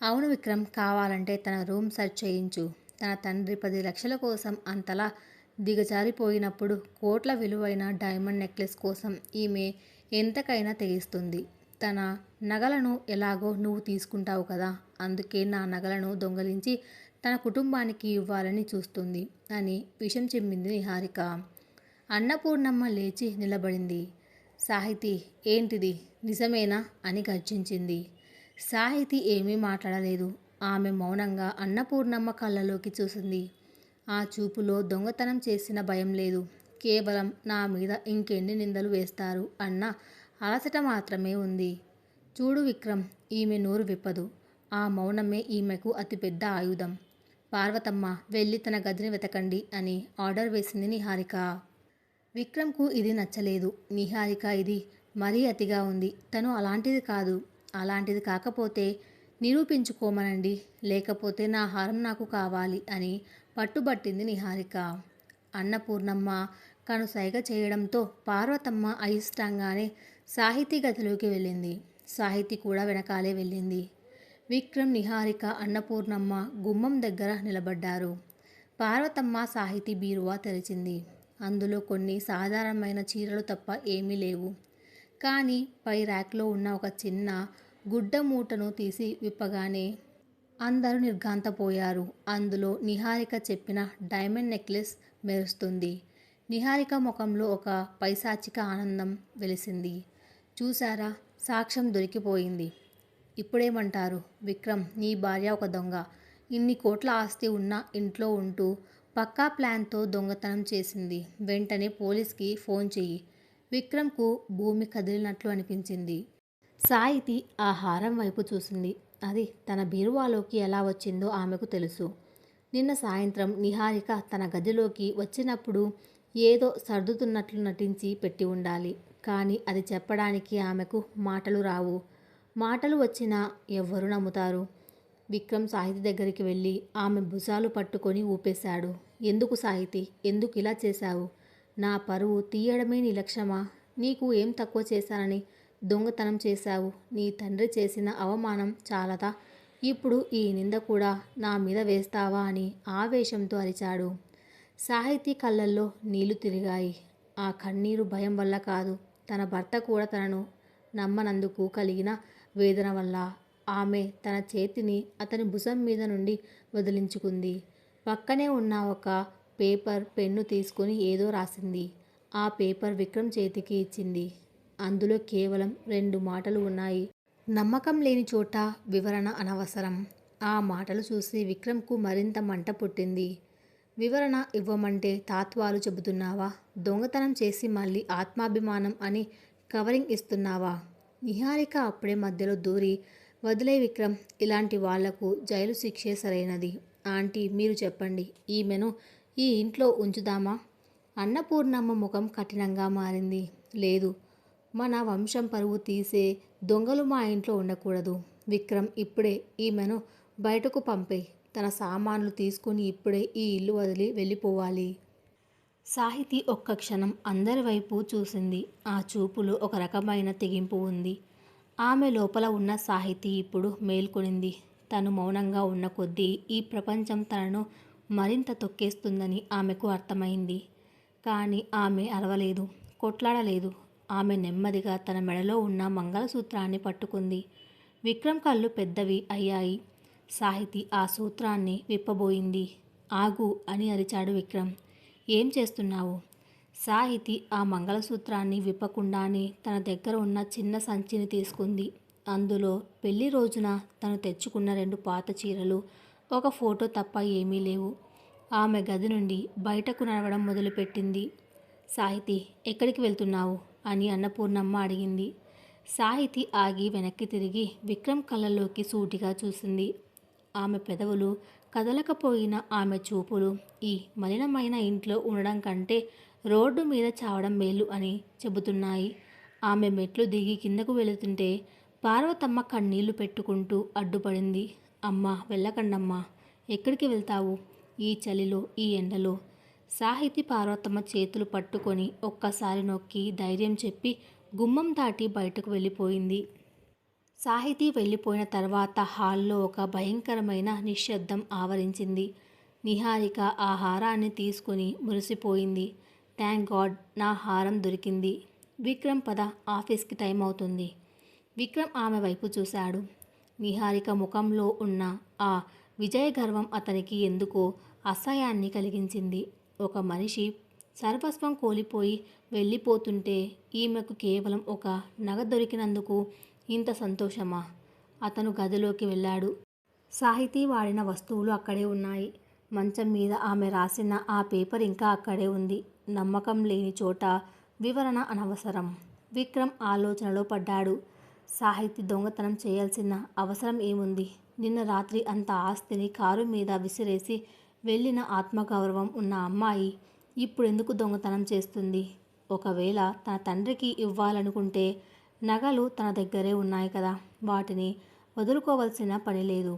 అవును విక్రమ్, కావాలంటే తన రూమ్ సెర్చ్ చేయించు. తన తండ్రి 10 లక్షల కోసం అంతలా దిగజారిపోయినప్పుడు కోట్ల విలువైన డైమండ్ నెక్లెస్ కోసం ఈమె ఎంతకైనా తెగిస్తుంది. తన నగలను ఎలాగో నువ్వు తీసుకుంటావు కదా, అందుకే నా నగలను దొంగలించి తన కుటుంబానికి ఇవ్వాలని చూస్తుంది అని విషం చిమ్మింది నిహారిక. అన్నపూర్ణమ్మ లేచి నిలబడింది. సాహితీ, ఏంటిది, నిజమేనా అని గర్జించింది. సాహితీ ఏమీ మాట్లాడలేదు. ఆమె మౌనంగా అన్నపూర్ణమ్మ కళ్ళలోకి చూసింది. ఆ చూపులో దొంగతనం చేసిన భయం లేదు. కేవలం నా మీద ఇంకెన్ని నిందలు వేస్తారు అన్న అలసట మాత్రమే ఉంది. చూడు విక్రమ్, ఈమె నోరు విప్పదు. ఆ మౌనమే ఈమెకు అతిపెద్ద ఆయుధం. పార్వతమ్మ, వెళ్ళి తన గదిని వెతకండి అని ఆర్డర్ వేసింది నిహారిక. విక్రమ్కు ఇది నచ్చలేదు. నిహారిక ఇది మరీ అతిగా ఉంది. తను అలాంటిది కాదు. అలాంటిది కాకపోతే నిరూపించుకోమనండి, లేకపోతే నా హారం నాకు కావాలి అని పట్టుబట్టింది నిహారిక. అన్నపూర్ణమ్మ కనుసైగ చేయడంతో పార్వతమ్మ అయిష్టంగానే సాహితీ గదిలోకి వెళ్ళింది. సాహితీ కూడా వెనకాలే వెళ్ళింది. విక్రమ్, నిహారిక, అన్నపూర్ణమ్మ గుమ్మం దగ్గర నిలబడ్డారు. పార్వతమ్మ సాహితీ బీరువా తెరిచింది. అందులో కొన్ని సాధారణమైన చీరలు తప్ప ఏమీ లేవు. కానీ పై ర్యాక్లో ఉన్న ఒక చిన్న గుడ్డ మూటను తీసి విప్పగానే అందరూ నిర్ఘాంతపోయారు. అందులో నిహారిక చెప్పిన డైమండ్ నెక్లెస్ మెరుస్తుంది. నిహారిక ముఖంలో ఒక పైశాచిక ఆనందం వెలిసింది. చూసారా, సాక్ష్యం దొరికిపోయింది. ఇప్పుడేమంటారు? విక్రమ్, నీ భార్య ఒక దొంగ. ఇన్ని కోట్ల ఆస్తి ఉన్న ఇంట్లో ఉంటూ పక్కా ప్లాన్తో దొంగతనం చేసింది. వెంటనే పోలీస్కి ఫోన్ చెయ్యి. విక్రమ్కు భూమి కదిలినట్లు అనిపించింది. సాహితీ ఆ హారం వైపు చూసింది. అది తన బీరువాలోకి ఎలా వచ్చిందో ఆమెకు తెలుసు. నిన్న సాయంత్రం నిహారిక తన గదిలోకి వచ్చినప్పుడు ఏదో సర్దుతున్నట్లు నటించి పెట్టి ఉండాలి. కానీ అది చెప్పడానికి ఆమెకు మాటలు రావు. మాటలు వచ్చినా ఎవ్వరు నమ్ముతారు? విక్రమ్ సాహితీ దగ్గరికి వెళ్ళి ఆమె భుజాలు పట్టుకొని ఊపేశాడు. ఎందుకు సాహితీ, ఎందుకు ఇలా చేశావు? నా పరువు తీయడమే నీ లక్ష్యమా? నీకు ఏం తక్కువ చేశానని దొంగతనం చేశావు? నీ తండ్రి చేసిన అవమానం చాలదా? ఇప్పుడు ఈ నింద కూడా నా మీద వేస్తావా అని ఆవేశంతో అరిచాడు. సాహితీ కళ్ళల్లో నీళ్లు తిరిగాయి. ఆ కన్నీరు భయం వల్ల కాదు, తన భర్త కూడా తనను నమ్మనందుకు కలిగిన వేదన వల్ల. ఆమె తన చేతిని అతని భుజం మీద నుండి వదిలించుకుంది. పక్కనే ఉన్న ఒక పేపర్ పెన్ను తీసుకుని ఏదో రాసింది. ఆ పేపర్ విక్రమ్ చేతికి ఇచ్చింది. అందులో కేవలం 2 మాటలు ఉన్నాయి. నమ్మకం లేని చోట వివరణ అనవసరం. ఆ మాటలు చూసి విక్రమ్కు మరింత మంట పుట్టింది. వివరణ ఇవ్వమంటే తాత్వాలు చెబుతున్నావా? దొంగతనం చేసి మళ్ళీ ఆత్మాభిమానం అని కవరింగ్ ఇస్తున్నావా? నిహారిక అప్పుడే మధ్యలో దూరి, వదిలే విక్రమ్, ఇలాంటి వాళ్లకు జైలు శిక్షే సరైనది. ఆంటీ, మీరు చెప్పండి, ఈమెను ఈ ఇంట్లో ఉంచుదామా? అన్నపూర్ణమ్మ ముఖం కఠినంగా మారింది. లేదు, మన వంశం పరువు తీసే దొంగలు మా ఇంట్లో ఉండకూడదు. విక్రమ్, ఇప్పుడే ఈమెను బయటకు పంపే. తన సామాన్లు తీసుకుని ఇప్పుడే ఈ ఇల్లు వదిలి వెళ్ళిపోవాలి. సాహితీ ఒక్క క్షణం అందరి వైపు చూసింది. ఆ చూపులో ఒక రకమైన తెగింపు ఉంది. ఆమె లోపల ఉన్న సాహితీ ఇప్పుడు మేల్కొనింది. తను మౌనంగా ఉన్న కొద్దీ ఈ ప్రపంచం తనను మరింత తొక్కేస్తుందని ఆమెకు అర్థమైంది. కానీ ఆమె అరవలేదు, కొట్లాడలేదు. ఆమె నెమ్మదిగా తన మెడలో ఉన్న మంగళసూత్రాన్ని పట్టుకుంది. విక్రమ్ కళ్ళు పెద్దవి అయ్యాయి. సాహితీ ఆ సూత్రాన్ని విప్పబోయింది. ఆగు అని అరిచాడు విక్రమ్. ఏం చేస్తున్నావు? సాహితి ఆ మంగళసూత్రాన్ని విప్పకుండానే తన దగ్గర ఉన్న చిన్న సంచిని తీసుకుంది. అందులో పెళ్లి రోజున తను తెచ్చుకున్న 2 పాత చీరలు, ఒక ఫోటో తప్ప ఏమీ లేవు. ఆమె గది నుండి బయటకు నడవడం మొదలుపెట్టింది. సాహితి, ఎక్కడికి వెళ్తున్నావు అని అన్నపూర్ణమ్మ అడిగింది. సాహితి ఆగి వెనక్కి తిరిగి విక్రమ్ కళ్ళలోకి సూటిగా చూసింది. ఆమె పెదవులు కదలకపోయిన ఆమె చూపులు ఈ మలినమైన ఇంట్లో ఉండడం కంటే రోడ్డు మీద చావడం మేలు అని చెబుతున్నాయి. ఆమె మెట్లు దిగి కిందకు వెళుతుంటే పార్వతమ్మ కన్నీళ్లు పెట్టుకుంటూ అడ్డుపడింది. అమ్మా, వెళ్ళకండమ్మా. ఎక్కడికి వెళ్తావు? ఈ చలిలో, ఈ ఎండలో? సాహితి పార్వతమ్మ చేతులు పట్టుకొని ఒక్కసారి నొక్కి ధైర్యం చెప్పి గుమ్మం దాటి బయటకు వెళ్ళిపోయింది. సాహితి వెళ్ళిపోయిన తర్వాత హాల్లో ఒక భయంకరమైన నిశ్శబ్దం ఆవరించింది. నిహారిక ఆ హారాన్ని తీసుకుని మురిసిపోయింది. థ్యాంక్ గాడ్, నా హారం దొరికింది. విక్రమ్, పద, ఆఫీస్కి టైం అవుతుంది. విక్రమ్ ఆమె వైపు చూశాడు. నిహారిక ముఖంలో ఉన్న ఆ విజయ గర్వం అతనికి ఎందుకో అసహ్యాన్ని కలిగించింది. ఒక మనిషి సర్వస్వం కోల్పోయి వెళ్ళిపోతుంటే ఈమెకు కేవలం ఒక నగ దొరికినందుకు ఇంత సంతోషమా? అతను గదిలోకి వెళ్ళాడు. సాహితీ వాడిన వస్తువులు అక్కడే ఉన్నాయి. మంచం మీద ఆమె రాసిన ఆ పేపర్ ఇంకా అక్కడే ఉంది. నమ్మకం లేని చోట వివరణ అనవసరం. విక్రమ్ ఆలోచనలో పడ్డాడు. సాహితి దొంగతనం చేయాల్సిన అవసరం ఏముంది? నిన్న రాత్రి అంత ఆస్తిని కారు మీద విసిరేసి వెళ్ళిన ఆత్మగౌరవం ఉన్న అమ్మాయి ఇప్పుడెందుకు దొంగతనం చేస్తుంది? ఒకవేళ తన తండ్రికి ఇవ్వాలనుకుంటే నగలు తన దగ్గరే ఉన్నాయి కదా, వాటిని వదులుకోవాల్సిన పని లేదు.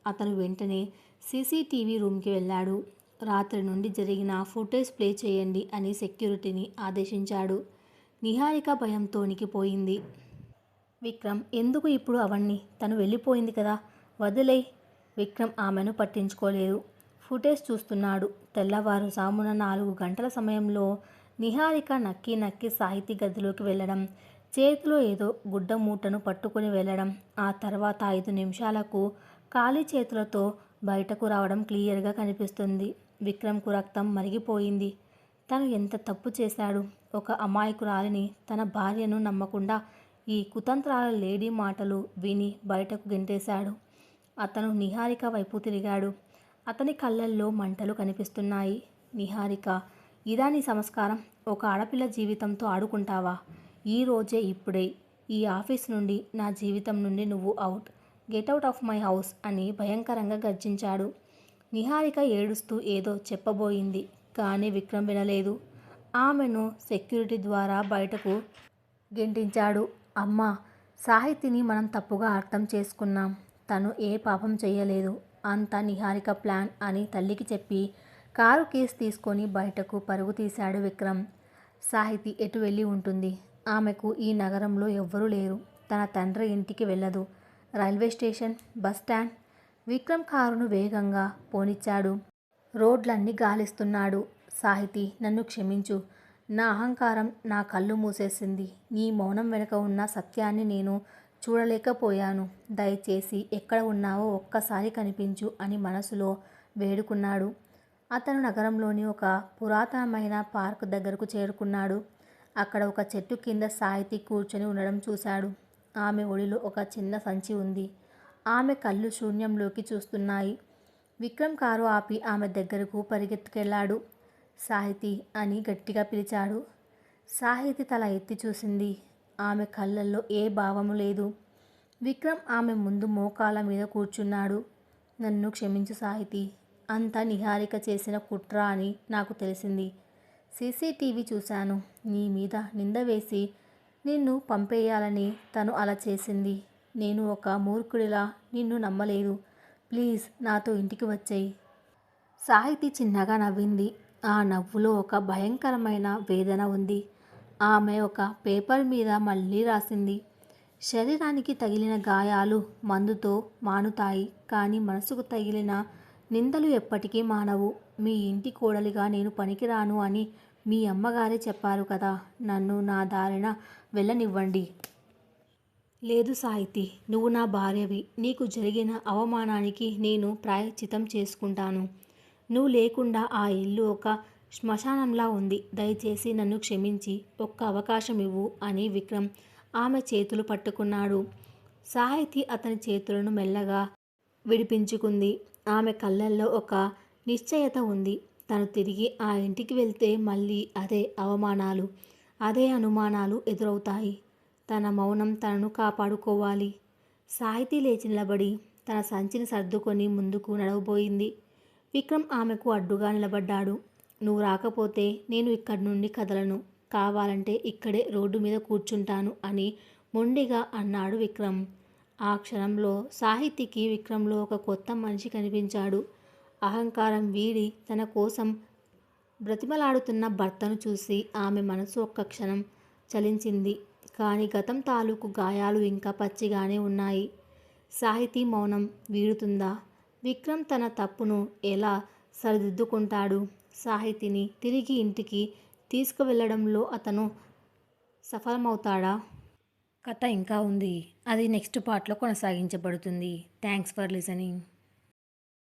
అతను వెంటనే సీసీటీవీ రూమ్కి వెళ్ళాడు. రాత్రి నుండి జరిగిన ఫుటేజ్ ప్లే చేయండి అని సెక్యూరిటీని ఆదేశించాడు. నిహారిక భయంతో వణికిపోయింది. విక్రమ్, ఎందుకు ఇప్పుడు అవన్నీ? తను వెళ్ళిపోయింది కదా, వదిలేయ్. విక్రమ్ ఆమెను పట్టించుకోలేదు. ఫుటేజ్ చూస్తున్నాడు. తెల్లవారుజామున 4 గంటల సమయంలో నిహారిక నక్కి నక్కి సాహితీ గదిలోకి వెళ్ళడం, చేతిలో ఏదో గుడ్డ మూటను పట్టుకుని వెళ్ళడం, ఆ తర్వాత 5 నిమిషాలకు ఖాళీ చేతులతో బయటకు రావడం క్లియర్గా కనిపిస్తుంది. విక్రమ్కు రక్తం మరిగిపోయింది. తను ఎంత తప్పు చేశాడు? ఒక అమాయకురాలిని, తన భార్యను నమ్మకుండా ఈ కుతంత్రాల లేడీ మాటలు విని బయటకు గెంటేశాడు. అతను నిహారిక వైపు తిరిగాడు. అతని కళ్ళల్లో మంటలు కనిపిస్తున్నాయి. నిహారిక, ఇదా నీ సంస్కారం? ఒక ఆడపిల్ల జీవితంతో ఆడుకుంటావా? ఈ రోజే, ఇప్పుడే ఈ ఆఫీస్ నుండి, నా జీవితం నుండి నువ్వు out. Get out of my house అని భయంకరంగా గర్జించాడు. నిహారిక ఏడుస్తూ ఏదో చెప్పబోయింది. కానీ విక్రమ్ వినలేదు. ఆమెను సెక్యూరిటీ ద్వారా బయటకు గెంటించాడు. అమ్మా, సాహితిని మనం తప్పుగా అర్థం చేసుకున్నాం. తను ఏ పాపం చేయలేదు. అంతా నిహారిక ప్లాన్ అని తల్లికి చెప్పి కారు కీస్ తీసుకొని బయటకు పరుగు తీశాడు విక్రమ్. సాహితి ఎటు వెళ్ళి ఉంటుంది? ఆమెకు ఈ నగరంలో ఎవ్వరూ లేరు. తన తండ్రి ఇంటికి వెళ్ళదు. Railway station, bus stand. Vikram కారును వేగంగా పోనిచ్చాడు. రోడ్లన్నీ గాలిస్తున్నాడు. సాహితి, నన్ను క్షమించు. నా అహంకారం నా కళ్ళు మూసేసింది. నీ మౌనం వెనుక ఉన్న సత్యాన్ని నేను చూడలేకపోయాను. దయచేసి ఎక్కడ ఉన్నావో ఒక్కసారి కనిపించు అని మనసులో వేడుకున్నాడు. అతను నగరంలోని ఒక పురాతనమైన పార్క్ దగ్గరకు చేరుకున్నాడు. అక్కడ ఒక చెట్టు కింద సాహితి కూర్చొని ఉండడం చూశాడు. ఆమె ఒడిలో ఒక చిన్న సంచి ఉంది. ఆమె కళ్ళు శూన్యంలోకి చూస్తున్నాయి. విక్రమ్ కారు ఆపి ఆమె దగ్గరకు పరిగెత్తుకెళ్ళాడు. సాహితి అని గట్టిగా పిలిచాడు. సాహితి తల ఎత్తి చూసింది. ఆమె కళ్ళల్లో ఏ భావము లేదు. విక్రమ్ ఆమె ముందు మోకాళ్ళ మీద కూర్చున్నాడు. నన్ను క్షమించు సాహితి. అంతా నిహారిక చేసిన కుట్ర అని నాకు తెలిసింది. సీసీటీవీ చూశాను. నీ మీద నింద వేసి నిన్ను పంపేయాలని తను అలా చేసింది. నేను ఒక మూర్ఖుడిలా నిన్ను నమ్మలేదు. ప్లీజ్ నాతో ఇంటికి వచ్చేయి. సాహితి చిన్నగా నవ్వింది. ఆ నవ్వులో ఒక భయంకరమైన వేదన ఉంది. ఆమె ఒక పేపర్ మీద మళ్ళీ రాసింది. శరీరానికి తగిలిన గాయాలు మందుతో మానుతాయి, కానీ మనసుకు తగిలిన నిందలు ఎప్పటికీ మానవు. మీ ఇంటి కోడలిగా నేను పనికిరాను అని మీ అమ్మగారే చెప్పారు కదా. నన్ను నా దారిన వెళ్ళనివ్వండి. లేదు సాహితి, నువ్వు నా భార్యవి. నీకు జరిగిన అవమానానికి నేను ప్రాయశ్చితం చేసుకుంటాను. నువ్వు లేకుండా ఆ ఇల్లు ఒక శ్మశానంలా ఉంది. దయచేసి నన్ను క్షమించి ఒక్క అవకాశం ఇవ్వు అని విక్రమ్ ఆమె చేతులు పట్టుకున్నాడు. సాహితి అతని చేతులను మెల్లగా విడిపించుకుంది. ఆమె కళ్ళల్లో ఒక నిశ్చయత ఉంది. తను తిరిగి ఆ ఇంటికి వెళ్తే మళ్ళీ అదే అవమానాలు, అదే అనుమానాలు ఎదురవుతాయి. తన మౌనం తనను కాపాడుకోవాలి. సాహితి లేచి నిలబడి తన సంచిని సర్దుకొని ముందుకు నడవబోయింది. విక్రమ్ ఆమెకు అడ్డుగా నిలబడ్డాడు. నువ్వు రాకపోతే నేను ఇక్కడి నుండి కదలను. కావాలంటే ఇక్కడే రోడ్డు మీద కూర్చుంటాను అని మొండిగా అన్నాడు విక్రమ్. ఆ క్షణంలో సాహితికి విక్రమ్లో ఒక కొత్త మనిషి కనిపించాడు. అహంకారం వీడి తన కోసం బ్రతిమలాడుతున్న భర్తను చూసి ఆమె మనసు ఒక్క క్షణం చలించింది. కానీ గతం తాలూకు గాయాలు ఇంకా పచ్చిగానే ఉన్నాయి. సాహితీ మౌనం వీడుతుందా? విక్రమ్ తన తప్పును ఎలా సరిదిద్దుకుంటాడు? సాహితిని తిరిగి ఇంటికి తీసుకువెళ్లడంలో అతను సఫలమవుతాడా? కథ ఇంకా ఉంది. అది నెక్స్ట్ పార్ట్లో కొనసాగించబడుతుంది. Thanks for listening.